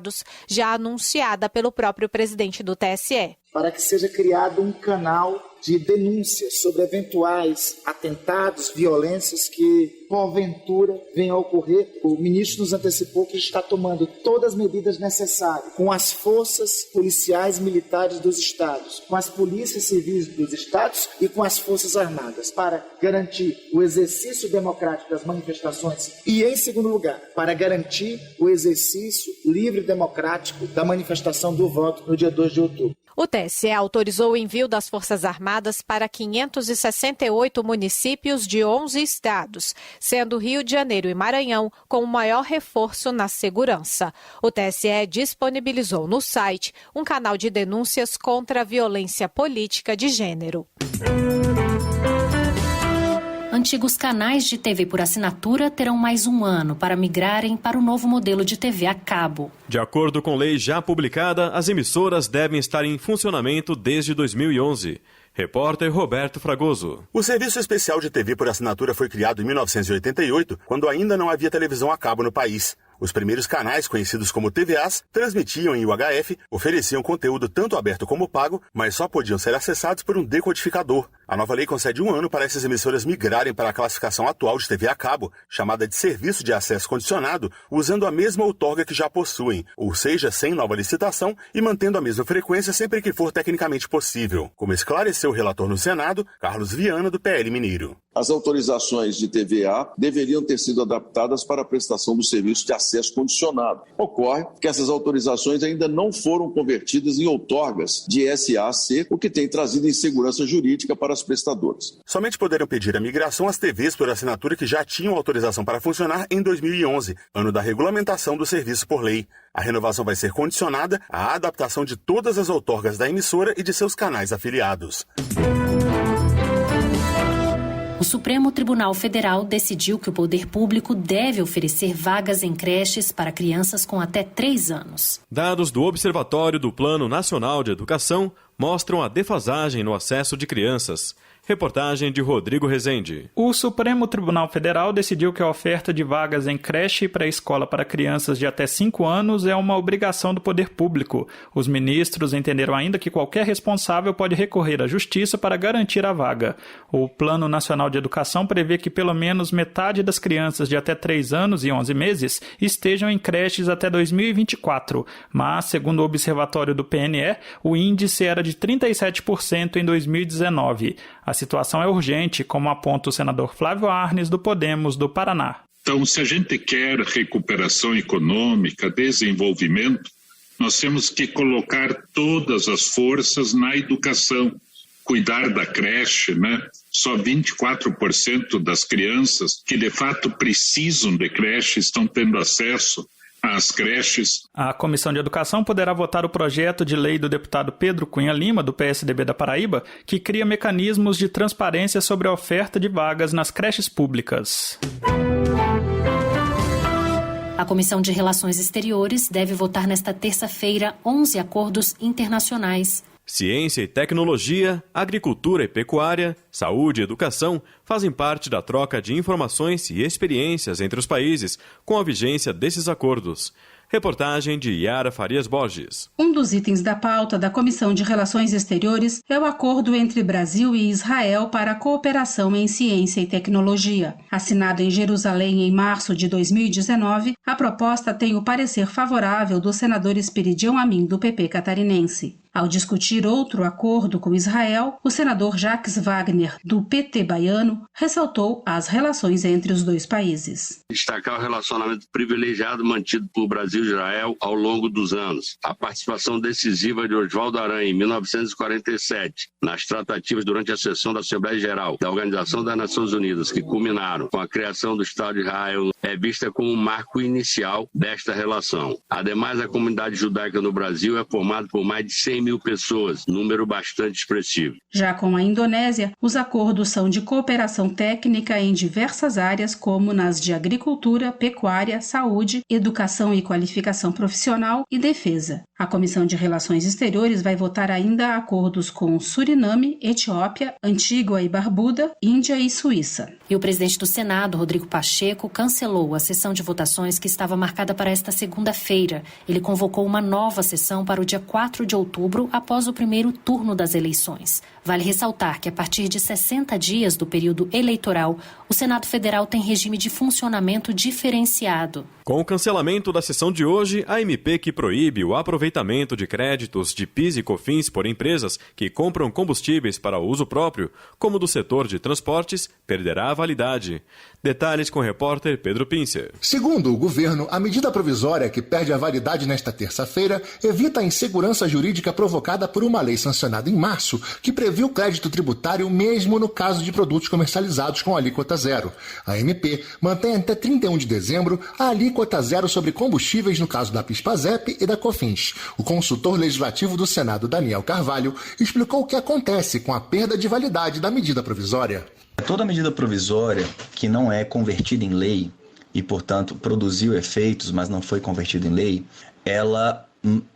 já anunciada pelo próprio presidente do TSE. Para que seja criado um canal de denúncias sobre eventuais atentados, violências que, porventura, venham a ocorrer. O ministro nos antecipou que está tomando todas as medidas necessárias com as forças policiais militares dos estados, com as polícias civis dos estados e com as forças armadas, para garantir o exercício democrático das manifestações e, em segundo lugar, para garantir o exercício livre e democrático da manifestação do voto no dia 2 de outubro. O TSE autorizou o envio das Forças Armadas para 568 municípios de 11 estados, sendo Rio de Janeiro e Maranhão com o maior reforço na segurança. O TSE disponibilizou no site um canal de denúncias contra a violência política de gênero. Antigos canais de TV por assinatura terão mais um ano para migrarem para o novo modelo de TV a cabo. De acordo com lei já publicada, as emissoras devem estar em funcionamento desde 2011. Repórter Roberto Fragoso. O Serviço Especial de TV por Assinatura foi criado em 1988, quando ainda não havia televisão a cabo no país. Os primeiros canais, conhecidos como TVAs, transmitiam em UHF, ofereciam conteúdo tanto aberto como pago, mas só podiam ser acessados por um decodificador. A nova lei concede 1 ano para essas emissoras migrarem para a classificação atual de TV a cabo, chamada de Serviço de Acesso Condicionado, usando a mesma outorga que já possuem, ou seja, sem nova licitação e mantendo a mesma frequência sempre que for tecnicamente possível, como esclareceu o relator no Senado, Carlos Viana, do PL Mineiro. As autorizações de TVA deveriam ter sido adaptadas para a prestação do serviço de acesso condicionado. Ocorre que essas autorizações ainda não foram convertidas em outorgas de SAC, o que tem trazido insegurança jurídica para as prestadoras. Somente poderão pedir a migração às TVs por assinatura que já tinham autorização para funcionar em 2011, ano da regulamentação do serviço por lei. A renovação vai ser condicionada à adaptação de todas as outorgas da emissora e de seus canais afiliados. O Supremo Tribunal Federal decidiu que o poder público deve oferecer vagas em creches para crianças com até 3 anos. Dados do Observatório do Plano Nacional de Educação mostram a defasagem no acesso de crianças. Reportagem de Rodrigo Rezende. O Supremo Tribunal Federal decidiu que a oferta de vagas em creche e pré-escola para crianças de até 5 anos é uma obrigação do poder público. Os ministros entenderam ainda que qualquer responsável pode recorrer à justiça para garantir a vaga. O Plano Nacional de Educação prevê que pelo menos metade das crianças de até 3 anos e 11 meses estejam em creches até 2024, mas, segundo o observatório do PNE, o índice era de 37% em 2019. A situação é urgente, como aponta o senador Flávio Arnes, do Podemos do Paraná. Então, se a gente quer recuperação econômica, desenvolvimento, nós temos que colocar todas as forças na educação, cuidar da creche, né? Só 24% das crianças que de fato precisam de creche estão tendo acesso às creches. A Comissão de Educação poderá votar o projeto de lei do deputado Pedro Cunha Lima, do PSDB da Paraíba, que cria mecanismos de transparência sobre a oferta de vagas nas creches públicas. A Comissão de Relações Exteriores deve votar nesta terça-feira 11 acordos internacionais. Ciência e tecnologia, agricultura e pecuária, saúde e educação fazem parte da troca de informações e experiências entre os países com a vigência desses acordos. Reportagem de Yara Farias Borges. Um dos itens da pauta da Comissão de Relações Exteriores é o acordo entre Brasil e Israel para a cooperação em ciência e tecnologia. Assinado em Jerusalém em março de 2019, a proposta tem o parecer favorável do senador Esperidião Amin, do PP catarinense. Ao discutir outro acordo com Israel, o senador Jacques Wagner, do PT baiano, ressaltou as relações entre os dois países. Destacar o relacionamento privilegiado mantido por Brasil e Israel ao longo dos anos. A participação decisiva de Oswaldo Aranha, em 1947, nas tratativas durante a sessão da Assembleia Geral da Organização das Nações Unidas, que culminaram com a criação do Estado de Israel, é vista como um marco inicial desta relação. Ademais, a comunidade judaica no Brasil é formada por mais de 100 mil pessoas, número bastante expressivo. Já com a Indonésia, os acordos são de cooperação técnica em diversas áreas, como nas de agricultura, pecuária, saúde, educação e qualificação profissional e defesa. A Comissão de Relações Exteriores vai votar ainda acordos com Suriname, Etiópia, Antígua e Barbuda, Índia e Suíça. E o presidente do Senado, Rodrigo Pacheco, cancelou a sessão de votações que estava marcada para esta segunda-feira. Ele convocou uma nova sessão para o dia 4 de outubro, após o primeiro turno das eleições. Vale ressaltar que, a partir de 60 dias do período eleitoral, o Senado Federal tem regime de funcionamento diferenciado. Com o cancelamento da sessão de hoje, a MP que proíbe o aproveitamento de créditos de PIS e COFINS por empresas que compram combustíveis para uso próprio, como do setor de transportes, perderá a validade. Detalhes com o repórter Pedro Pincer. Segundo o governo, a medida provisória que perde a validade nesta terça-feira evita a insegurança jurídica provocada por uma lei sancionada em março, que previu crédito tributário mesmo no caso de produtos comercializados com alíquota zero. A MP mantém até 31 de dezembro a alíquota zero sobre combustíveis no caso da PIS/PASEP e da COFINS. O consultor legislativo do Senado, Daniel Carvalho, explicou o que acontece com a perda de validade da medida provisória. Toda medida provisória que não é convertida em lei e, portanto, produziu efeitos, mas não foi convertida em lei, ela,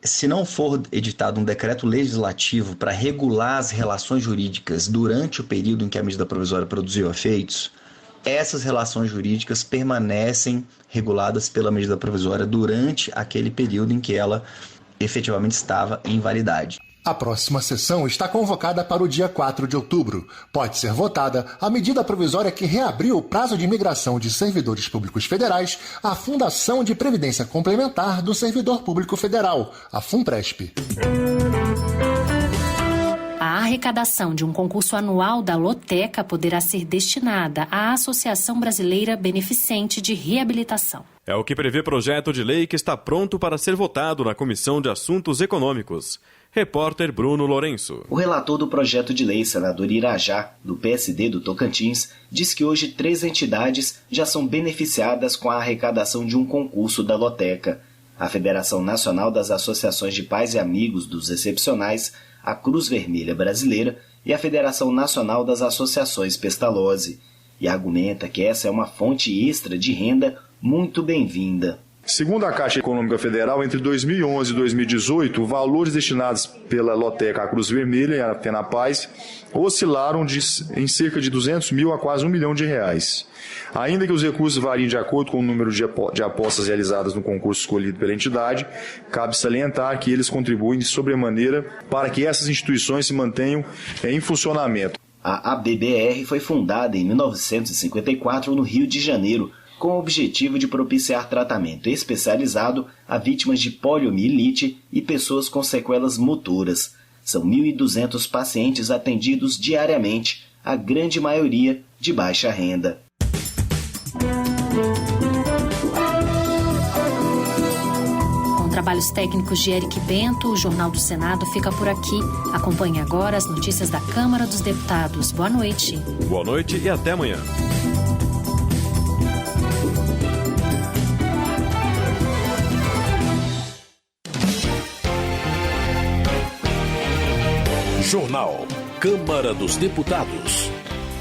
se não for editado um decreto legislativo para regular as relações jurídicas durante o período em que a medida provisória produziu efeitos, essas relações jurídicas permanecem reguladas pela medida provisória durante aquele período em que ela efetivamente estava em validade. A próxima sessão está convocada para o dia 4 de outubro. Pode ser votada a medida provisória que reabriu o prazo de migração de servidores públicos federais à Fundação de Previdência Complementar do Servidor Público Federal, a FUNPRESP. A arrecadação de um concurso anual da Loteca poderá ser destinada à Associação Brasileira Beneficente de Reabilitação. É o que prevê projeto de lei que está pronto para ser votado na Comissão de Assuntos Econômicos. Repórter Bruno Lourenço. O relator do projeto de lei, senador Irajá, do PSD do Tocantins, diz que hoje 3 entidades já são beneficiadas com a arrecadação de um concurso da Loteca. A Federação Nacional das Associações de Pais e Amigos dos Excepcionais, a Cruz Vermelha Brasileira e a Federação Nacional das Associações Pestalozzi. E argumenta que essa é uma fonte extra de renda muito bem-vinda. Segundo a Caixa Econômica Federal, entre 2011 e 2018, valores destinados pela Loteca à Cruz Vermelha e à FENAPAZ oscilaram em cerca de 200 mil a quase R$1 milhão. Ainda que os recursos variem de acordo com o número de apostas realizadas no concurso escolhido pela entidade, cabe salientar que eles contribuem de sobremaneira para que essas instituições se mantenham em funcionamento. A ABBR foi fundada em 1954 no Rio de Janeiro, com o objetivo de propiciar tratamento especializado a vítimas de poliomielite e pessoas com sequelas motoras. São 1.200 pacientes atendidos diariamente, a grande maioria de baixa renda. Com trabalhos técnicos de Eric Bento, o Jornal do Senado fica por aqui. Acompanhe agora as notícias da Câmara dos Deputados. Boa noite. Boa noite e até amanhã. Jornal. Câmara dos Deputados.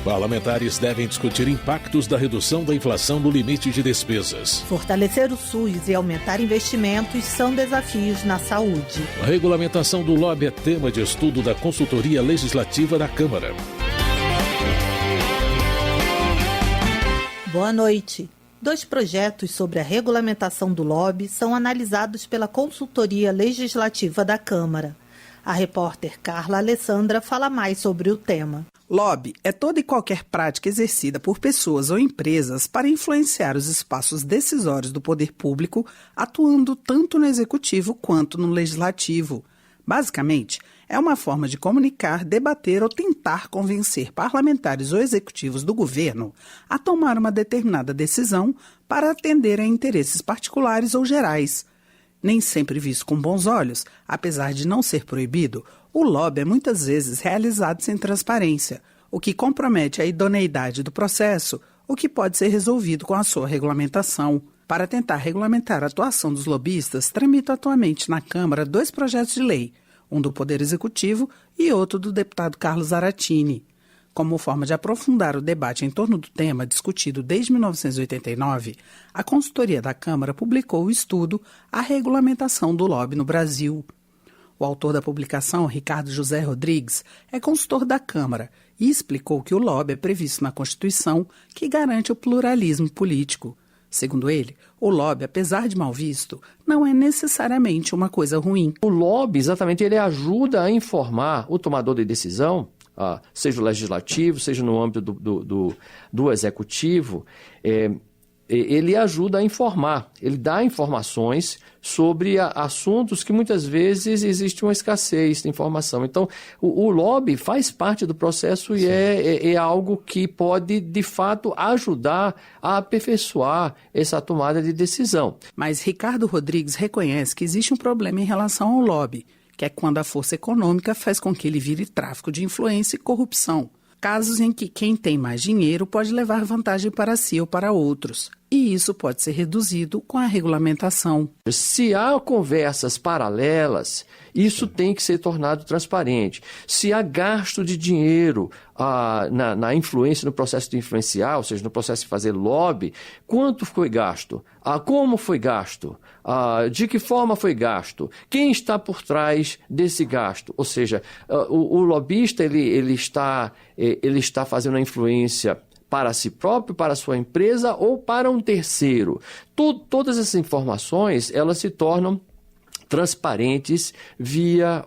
Parlamentares devem discutir impactos da redução da inflação no limite de despesas. Fortalecer o SUS e aumentar investimentos são desafios na saúde. A regulamentação do lobby é tema de estudo da Consultoria Legislativa da Câmara. Boa noite. 2 projetos sobre a regulamentação do lobby são analisados pela Consultoria Legislativa da Câmara. A repórter Carla Alessandra fala mais sobre o tema. Lobby é toda e qualquer prática exercida por pessoas ou empresas para influenciar os espaços decisórios do poder público, atuando tanto no executivo quanto no legislativo. Basicamente, é uma forma de comunicar, debater ou tentar convencer parlamentares ou executivos do governo a tomar uma determinada decisão para atender a interesses particulares ou gerais. Nem sempre visto com bons olhos, apesar de não ser proibido, o lobby é muitas vezes realizado sem transparência, o que compromete a idoneidade do processo, o que pode ser resolvido com a sua regulamentação. Para tentar regulamentar a atuação dos lobistas, tramita atualmente na Câmara 2 projetos de lei, um do Poder Executivo e outro do deputado Carlos Zaratini. Como forma de aprofundar o debate em torno do tema discutido desde 1989, a consultoria da Câmara publicou o estudo A Regulamentação do Lobby no Brasil. O autor da publicação, Ricardo José Rodrigues, é consultor da Câmara e explicou que o lobby é previsto na Constituição, que garante o pluralismo político. Segundo ele, o lobby, apesar de mal visto, não é necessariamente uma coisa ruim. O lobby, exatamente, ele ajuda a informar o tomador de decisão, seja o legislativo, seja no âmbito do executivo, ele ajuda a informar, ele dá informações sobre assuntos que muitas vezes existe uma escassez de informação. Então, o lobby faz parte do processo e é algo que pode, de fato, ajudar a aperfeiçoar essa tomada de decisão. Mas Ricardo Rodrigues reconhece que existe um problema em relação ao lobby, que é quando a força econômica faz com que ele vire tráfico de influência e corrupção. Casos em que quem tem mais dinheiro pode levar vantagem para si ou para outros. E isso pode ser reduzido com a regulamentação. Se há conversas paralelas, isso tem que ser tornado transparente. Se há gasto de dinheiro na influência, no processo de influenciar, ou seja, no processo de fazer lobby, quanto foi gasto? Como foi gasto? De que forma foi gasto? Quem está por trás desse gasto? Ou seja, o lobista ele está fazendo a influência para si próprio, para a sua empresa ou para um terceiro. Todas essas informações, elas se tornam transparentes via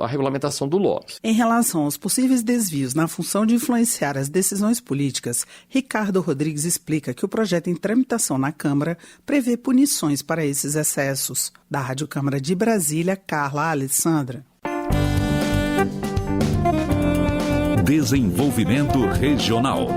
a regulamentação do lobby. Em relação aos possíveis desvios na função de influenciar as decisões políticas, Ricardo Rodrigues explica que o projeto em tramitação na Câmara prevê punições para esses excessos. Da Rádio Câmara de Brasília, Carla Alessandra. Desenvolvimento Regional.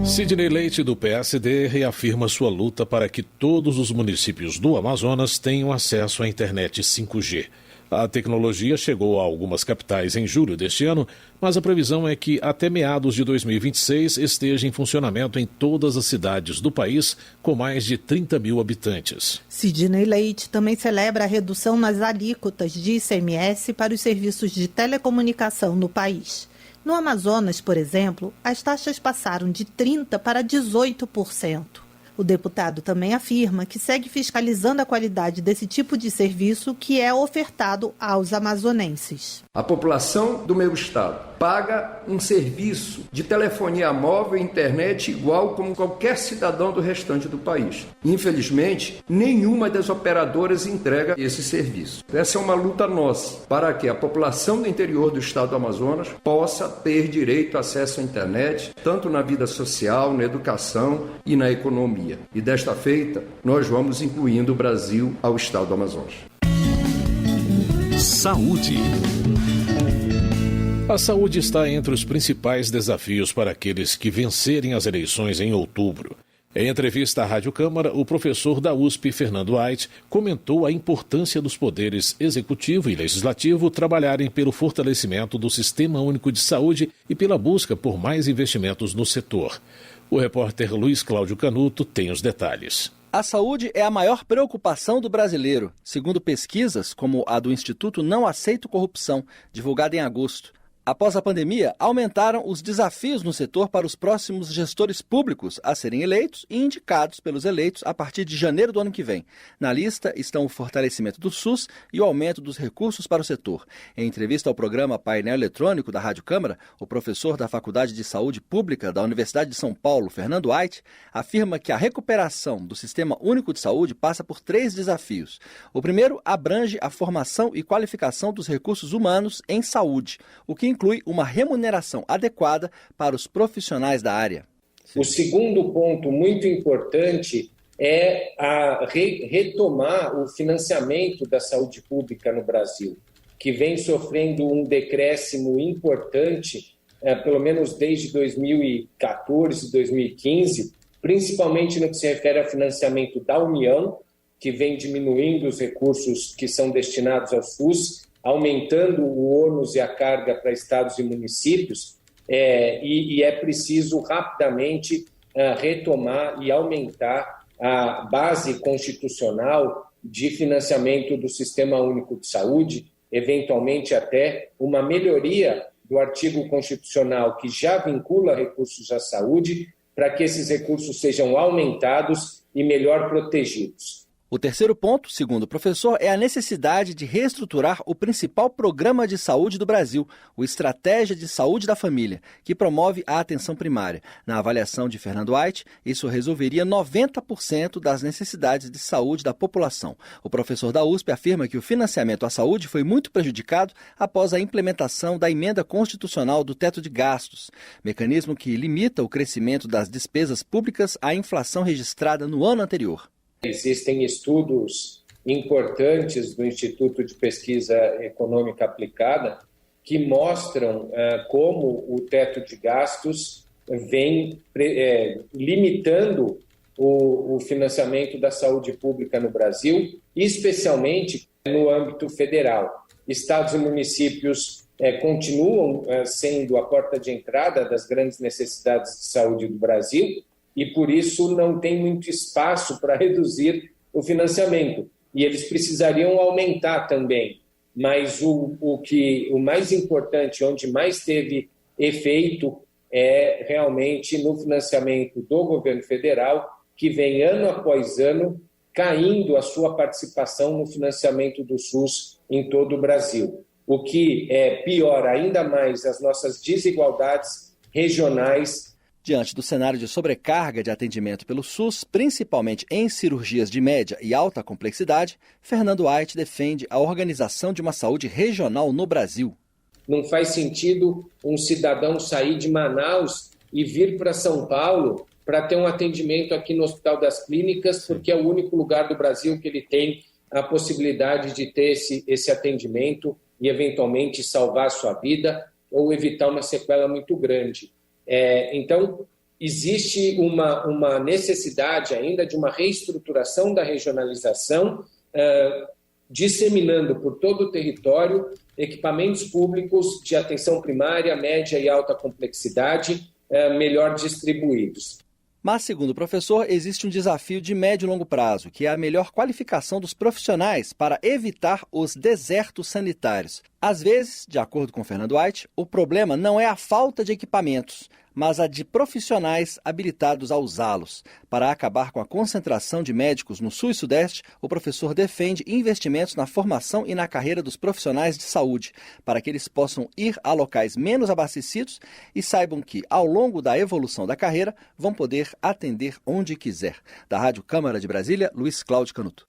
Sidney Leite, do PSD, reafirma sua luta para que todos os municípios do Amazonas tenham acesso à internet 5G. A tecnologia chegou a algumas capitais em julho deste ano, mas a previsão é que até meados de 2026 esteja em funcionamento em todas as cidades do país, com mais de 30 mil habitantes. Sidney Leite também celebra a redução nas alíquotas de ICMS para os serviços de telecomunicação no país. No Amazonas, por exemplo, as taxas passaram de 30% para 18%. O deputado também afirma que segue fiscalizando a qualidade desse tipo de serviço que é ofertado aos amazonenses. A população do meu estado paga um serviço de telefonia móvel e internet igual como qualquer cidadão do restante do país. Infelizmente, nenhuma das operadoras entrega esse serviço. Essa é uma luta nossa para que a população do interior do estado do Amazonas possa ter direito a acesso à internet, tanto na vida social, na educação e na economia. E desta feita, nós vamos incluindo o Brasil ao estado do Amazonas. Saúde. A saúde está entre os principais desafios para aqueles que vencerem as eleições em outubro. Em entrevista à Rádio Câmara, o professor da USP, Fernando White, comentou a importância dos poderes executivo e legislativo trabalharem pelo fortalecimento do Sistema Único de Saúde e pela busca por mais investimentos no setor. O repórter Luiz Cláudio Canuto tem os detalhes. A saúde é a maior preocupação do brasileiro, segundo pesquisas como a do Instituto Não Aceito Corrupção, divulgada em agosto. Após a pandemia, aumentaram os desafios no setor para os próximos gestores públicos a serem eleitos e indicados pelos eleitos a partir de janeiro do ano que vem. Na lista estão o fortalecimento do SUS e o aumento dos recursos para o setor. Em entrevista ao programa Painel Eletrônico da Rádio Câmara, o professor da Faculdade de Saúde Pública da Universidade de São Paulo, Fernando White, afirma que a recuperação do Sistema Único de Saúde passa por 3 desafios. O primeiro abrange a formação e qualificação dos recursos humanos em saúde, o que inclui uma remuneração adequada para os profissionais da área. O segundo ponto muito importante é retomar o financiamento da saúde pública no Brasil, que vem sofrendo um decréscimo importante, pelo menos desde 2014, 2015, principalmente no que se refere ao financiamento da União, que vem diminuindo os recursos que são destinados ao SUS, aumentando o ônus e a carga para estados e municípios, e é preciso rapidamente retomar e aumentar a base constitucional de financiamento do Sistema Único de Saúde, eventualmente até uma melhoria do artigo constitucional que já vincula recursos à saúde, para que esses recursos sejam aumentados e melhor protegidos. O terceiro ponto, segundo o professor, é a necessidade de reestruturar o principal programa de saúde do Brasil, o Estratégia de Saúde da Família, que promove a atenção primária. Na avaliação de Fernando White, isso resolveria 90% das necessidades de saúde da população. O professor da USP afirma que o financiamento à saúde foi muito prejudicado após a implementação da emenda constitucional do teto de gastos, mecanismo que limita o crescimento das despesas públicas à inflação registrada no ano anterior. Existem estudos importantes do Instituto de Pesquisa Econômica Aplicada que mostram como o teto de gastos vem limitando o financiamento da saúde pública no Brasil, especialmente no âmbito federal. Estados e municípios continuam sendo a porta de entrada das grandes necessidades de saúde do Brasil, e por isso não tem muito espaço para reduzir o financiamento. E eles precisariam aumentar também. Mas o mais importante, onde mais teve efeito, é realmente no financiamento do governo federal, que vem ano após ano caindo a sua participação no financiamento do SUS em todo o Brasil. O que piora ainda mais as nossas desigualdades regionais. Diante do cenário de sobrecarga de atendimento pelo SUS, principalmente em cirurgias de média e alta complexidade, Fernando White defende a organização de uma saúde regional no Brasil. Não faz sentido um cidadão sair de Manaus e vir para São Paulo para ter um atendimento aqui no Hospital das Clínicas, porque é o único lugar do Brasil que ele tem a possibilidade de ter esse atendimento e, eventualmente, salvar a sua vida ou evitar uma sequela muito grande. Então, existe uma necessidade ainda de uma reestruturação da regionalização, disseminando por todo o território equipamentos públicos de atenção primária, média e alta complexidade melhor distribuídos. Mas, segundo o professor, existe um desafio de médio e longo prazo, que é a melhor qualificação dos profissionais para evitar os desertos sanitários. Às vezes, de acordo com Fernando White, o problema não é a falta de equipamentos, mas a de profissionais habilitados a usá-los. Para acabar com a concentração de médicos no Sul e Sudeste, o professor defende investimentos na formação e na carreira dos profissionais de saúde, para que eles possam ir a locais menos abastecidos e saibam que, ao longo da evolução da carreira, vão poder atender onde quiser. Da Rádio Câmara de Brasília, Luiz Cláudio Canuto.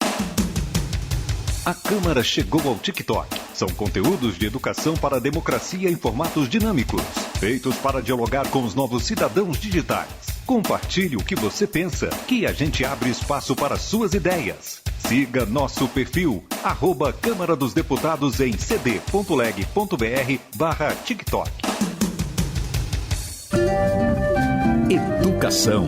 A Câmara chegou ao TikTok. São conteúdos de educação para a democracia em formatos dinâmicos, feitos para dialogar com os novos cidadãos digitais. Compartilhe o que você pensa, que a gente abre espaço para suas ideias. Siga nosso perfil, @Câmara dos Deputados em cd.leg.br/TikTok. Educação.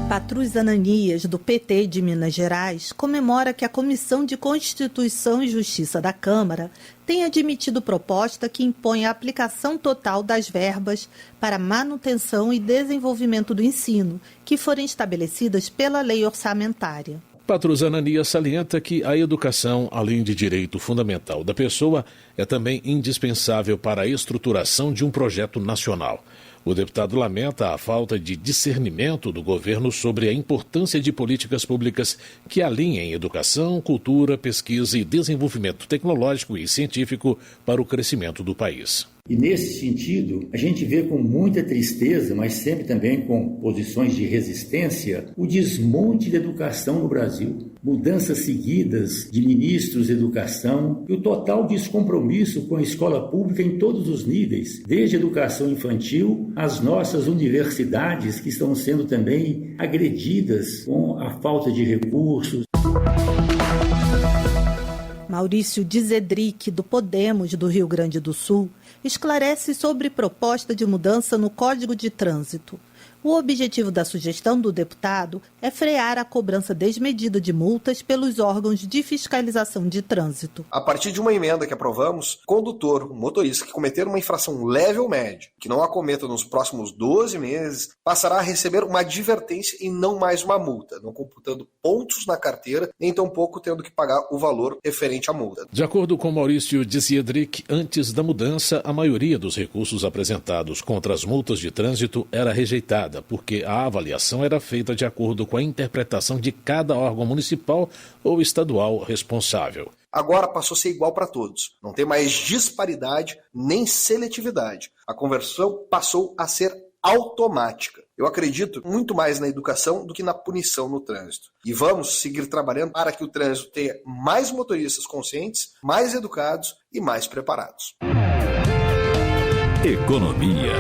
Patrus Ananias, do PT de Minas Gerais, comemora que a Comissão de Constituição e Justiça da Câmara tenha admitido proposta que impõe a aplicação total das verbas para manutenção e desenvolvimento do ensino, que forem estabelecidas pela lei orçamentária. Patrus Ananias salienta que a educação, além de direito fundamental da pessoa, é também indispensável para a estruturação de um projeto nacional. O deputado lamenta a falta de discernimento do governo sobre a importância de políticas públicas que alinhem educação, cultura, pesquisa e desenvolvimento tecnológico e científico para o crescimento do país. E nesse sentido, a gente vê com muita tristeza, mas sempre também com posições de resistência, o desmonte da educação no Brasil. Mudanças seguidas de ministros de educação e o total descompromisso com a escola pública em todos os níveis, desde a educação infantil às nossas universidades, que estão sendo também agredidas com a falta de recursos. Maurício Dizedric, do Podemos do Rio Grande do Sul, esclarece sobre proposta de mudança no Código de Trânsito. O objetivo da sugestão do deputado é frear a cobrança desmedida de multas pelos órgãos de fiscalização de trânsito. A partir de uma emenda que aprovamos, condutor, motorista que cometer uma infração leve ou média, que não a cometa nos próximos 12 meses, passará a receber uma advertência e não mais uma multa, não computando pontos na carteira, nem tampouco tendo que pagar o valor referente à multa. De acordo com Maurício Dizedric, antes da mudança, a maioria dos recursos apresentados contra as multas de trânsito era rejeitada, porque a avaliação era feita de acordo com a interpretação de cada órgão municipal ou estadual responsável. Agora passou a ser igual para todos. Não tem mais disparidade nem seletividade. A conversão passou a ser automática. Eu acredito muito mais na educação do que na punição no trânsito. E vamos seguir trabalhando para que o trânsito tenha mais motoristas conscientes, mais educados e mais preparados. Economia.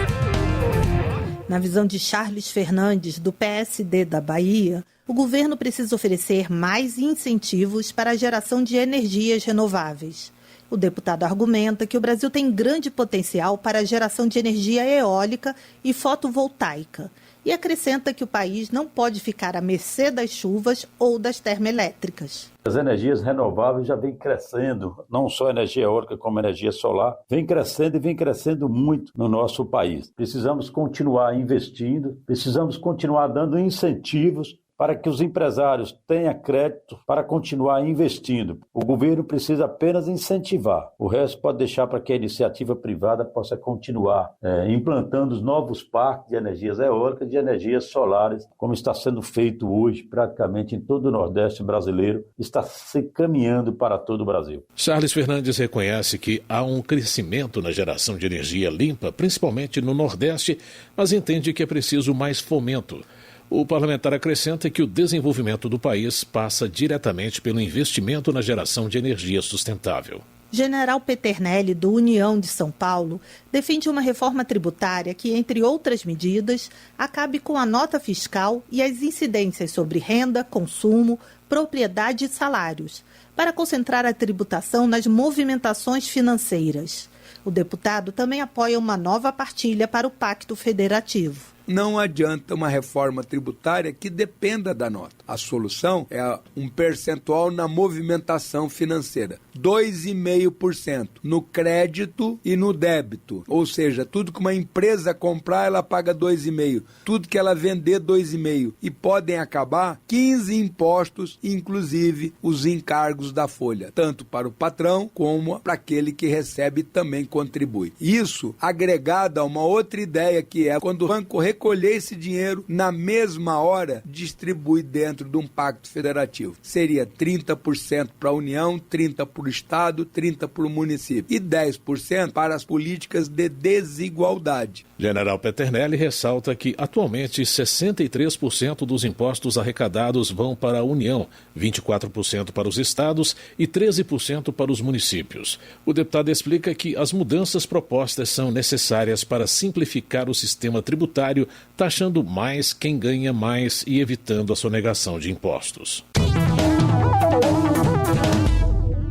Na visão de Charles Fernandes, do PSD da Bahia, o governo precisa oferecer mais incentivos para a geração de energias renováveis. O deputado argumenta que o Brasil tem grande potencial para a geração de energia eólica e fotovoltaica e acrescenta que o país não pode ficar à mercê das chuvas ou das termoelétricas. As energias renováveis já vêm crescendo, não só a energia eólica como a energia solar, vem crescendo e vem crescendo muito no nosso país. Precisamos continuar investindo, precisamos continuar dando incentivos para que os empresários tenham crédito para continuar investindo. O governo precisa apenas incentivar. O resto pode deixar para que a iniciativa privada possa continuar implantando os novos parques de energias eólicas e de energias solares, como está sendo feito hoje praticamente em todo o Nordeste brasileiro, está se caminhando para todo o Brasil. Charles Fernandes reconhece que há um crescimento na geração de energia limpa, principalmente no Nordeste, mas entende que é preciso mais fomento. O parlamentar acrescenta que o desenvolvimento do país passa diretamente pelo investimento na geração de energia sustentável. General Peternelli, do União de São Paulo, defende uma reforma tributária que, entre outras medidas, acabe com a nota fiscal e as incidências sobre renda, consumo, propriedade e salários, para concentrar a tributação nas movimentações financeiras. O deputado também apoia uma nova partilha para o Pacto Federativo. Não adianta uma reforma tributária que dependa da nota. A solução é um percentual na movimentação financeira. 2,5% no crédito e no débito. Ou seja, tudo que uma empresa comprar, ela paga 2,5%. Tudo que ela vender, 2,5%. E podem acabar 15 impostos, inclusive os encargos da folha. Tanto para o patrão como para aquele que recebe também contribui. Isso agregado a uma outra ideia que é quando o banco recolher esse dinheiro, na mesma hora, distribui dentro de um pacto federativo. Seria 30% para a União, 30% para o Estado, 30% para o município e 10% para as políticas de desigualdade. General Peternelli ressalta que, atualmente, 63% dos impostos arrecadados vão para a União, 24% para os estados e 13% para os municípios. O deputado explica que as mudanças propostas são necessárias para simplificar o sistema tributário, taxando mais quem ganha mais e evitando a sonegação de impostos.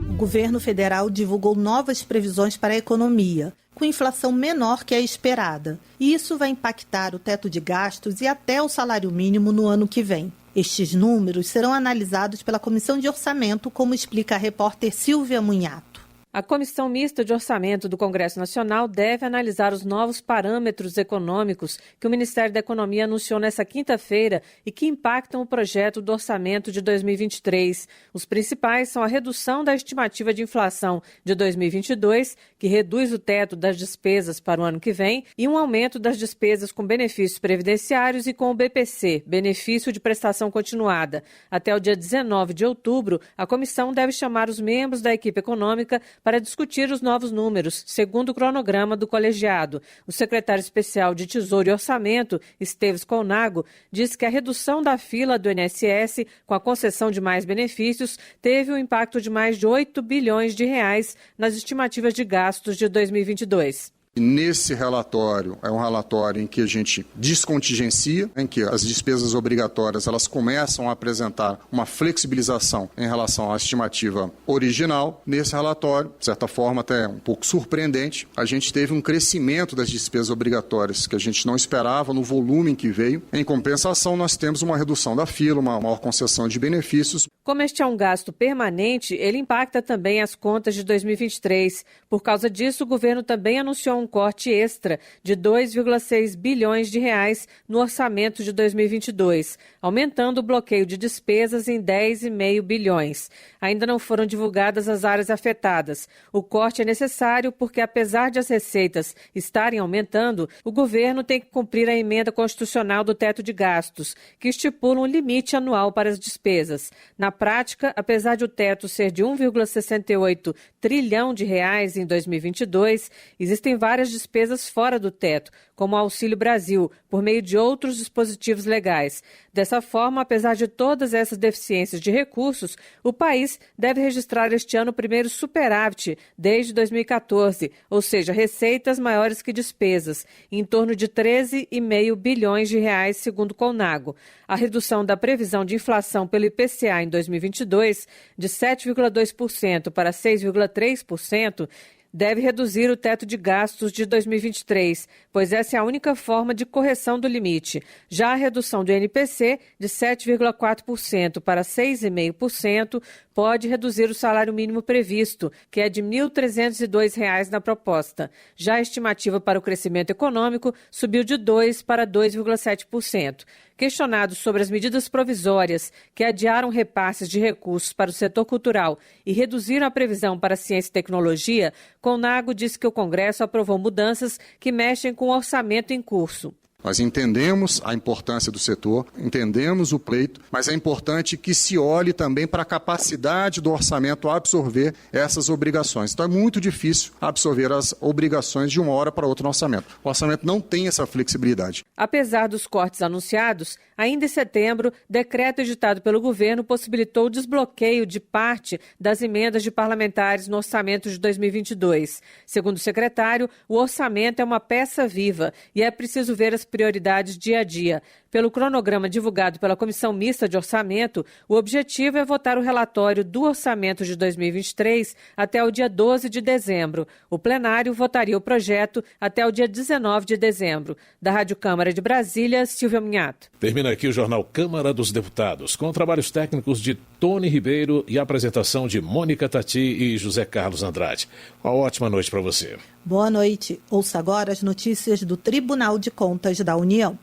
O governo federal divulgou novas previsões para a economia, com inflação menor que a esperada. E isso vai impactar o teto de gastos e até o salário mínimo no ano que vem. Estes números serão analisados pela Comissão de Orçamento, como explica a repórter Silvia Munhato. A Comissão Mista de Orçamento do Congresso Nacional deve analisar os novos parâmetros econômicos que o Ministério da Economia anunciou nesta quinta-feira e que impactam o projeto do orçamento de 2023. Os principais são a redução da estimativa de inflação de 2022, que reduz o teto das despesas para o ano que vem, e um aumento das despesas com benefícios previdenciários e com o BPC, Benefício de Prestação Continuada. Até o dia 19 de outubro, a comissão deve chamar os membros da equipe econômica para discutir os novos números, segundo o cronograma do colegiado. O secretário especial de Tesouro e Orçamento, Esteves Colnago, diz que a redução da fila do INSS, com a concessão de mais benefícios, teve um impacto de mais de 8 bilhões de reais nas estimativas de gastos de 2022. Nesse relatório, é um relatório em que a gente descontingencia, em que as despesas obrigatórias elas começam a apresentar uma flexibilização em relação à estimativa original. Nesse relatório, de certa forma até um pouco surpreendente, a gente teve um crescimento das despesas obrigatórias que a gente não esperava no volume em que veio. Em compensação, nós temos uma redução da fila, uma maior concessão de benefícios. Como este é um gasto permanente, ele impacta também as contas de 2023. Por causa disso, o governo também anunciou um corte extra de 2,6 bilhões de reais no orçamento de 2022, aumentando o bloqueio de despesas em 10,5 bilhões. Ainda não foram divulgadas as áreas afetadas. O corte é necessário porque, apesar de as receitas estarem aumentando, o governo tem que cumprir a emenda constitucional do teto de gastos, que estipula um limite anual para as despesas. Na prática, apesar de o teto ser de 1,68 trilhão de reais em 2022, existem várias despesas fora do teto, como o Auxílio Brasil, por meio de outros dispositivos legais. Dessa forma, apesar de todas essas deficiências de recursos, o país deve registrar este ano o primeiro superávit desde 2014, ou seja, receitas maiores que despesas, em torno de 13,5 bilhões de reais, segundo o Colnago. A redução da previsão de inflação pelo IPCA em 2022, de 7,2% para 6,3%, deve reduzir o teto de gastos de 2023, pois essa é a única forma de correção do limite. Já a redução do INPC, de 7,4% para 6,5%, pode reduzir o salário mínimo previsto, que é de R$ 1.302 na proposta. Já a estimativa para o crescimento econômico subiu de 2% para 2,7%. Questionado sobre as medidas provisórias que adiaram repasses de recursos para o setor cultural e reduziram a previsão para ciência e tecnologia, Colnago disse que o Congresso aprovou mudanças que mexem com o orçamento em curso. Nós entendemos a importância do setor, entendemos o pleito, mas é importante que se olhe também para a capacidade do orçamento a absorver essas obrigações. Então é muito difícil absorver as obrigações de uma hora para outra no orçamento. O orçamento não tem essa flexibilidade. Apesar dos cortes anunciados, ainda em setembro, decreto editado pelo governo possibilitou o desbloqueio de parte das emendas de parlamentares no orçamento de 2022. Segundo o secretário, o orçamento é uma peça viva e é preciso ver as prioridades dia a dia. Pelo cronograma divulgado pela Comissão Mista de Orçamento, o objetivo é votar o relatório do orçamento de 2023 até o dia 12 de dezembro. O plenário votaria o projeto até o dia 19 de dezembro. Da Rádio Câmara de Brasília, Silvia Minhato. Termina aqui o Jornal Câmara dos Deputados, com trabalhos técnicos de Tony Ribeiro e a apresentação de Mônica Tati e José Carlos Andrade. Uma ótima noite para você. Boa noite. Ouça agora as notícias do Tribunal de Contas da União.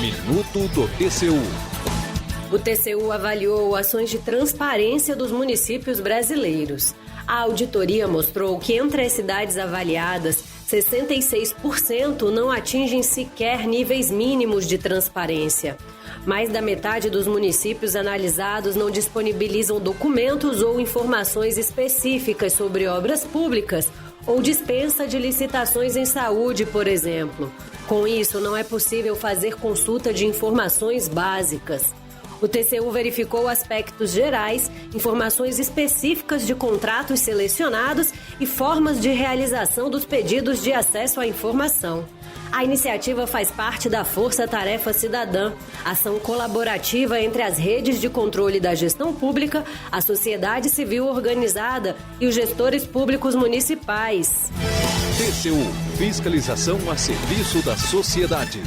Minuto do TCU. O TCU avaliou ações de transparência dos municípios brasileiros. A auditoria mostrou que entre as cidades avaliadas, 66% não atingem sequer níveis mínimos de transparência. Mais da metade dos municípios analisados não disponibilizam documentos ou informações específicas sobre obras públicas ou dispensa de licitações em saúde, por exemplo. Com isso, não é possível fazer consulta de informações básicas. O TCU verificou aspectos gerais, informações específicas de contratos selecionados e formas de realização dos pedidos de acesso à informação. A iniciativa faz parte da Força Tarefa Cidadã, ação colaborativa entre as redes de controle da gestão pública, a sociedade civil organizada e os gestores públicos municipais. TCU, fiscalização a serviço da sociedade.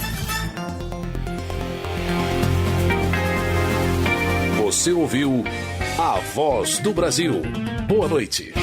Você ouviu A Voz do Brasil. Boa noite.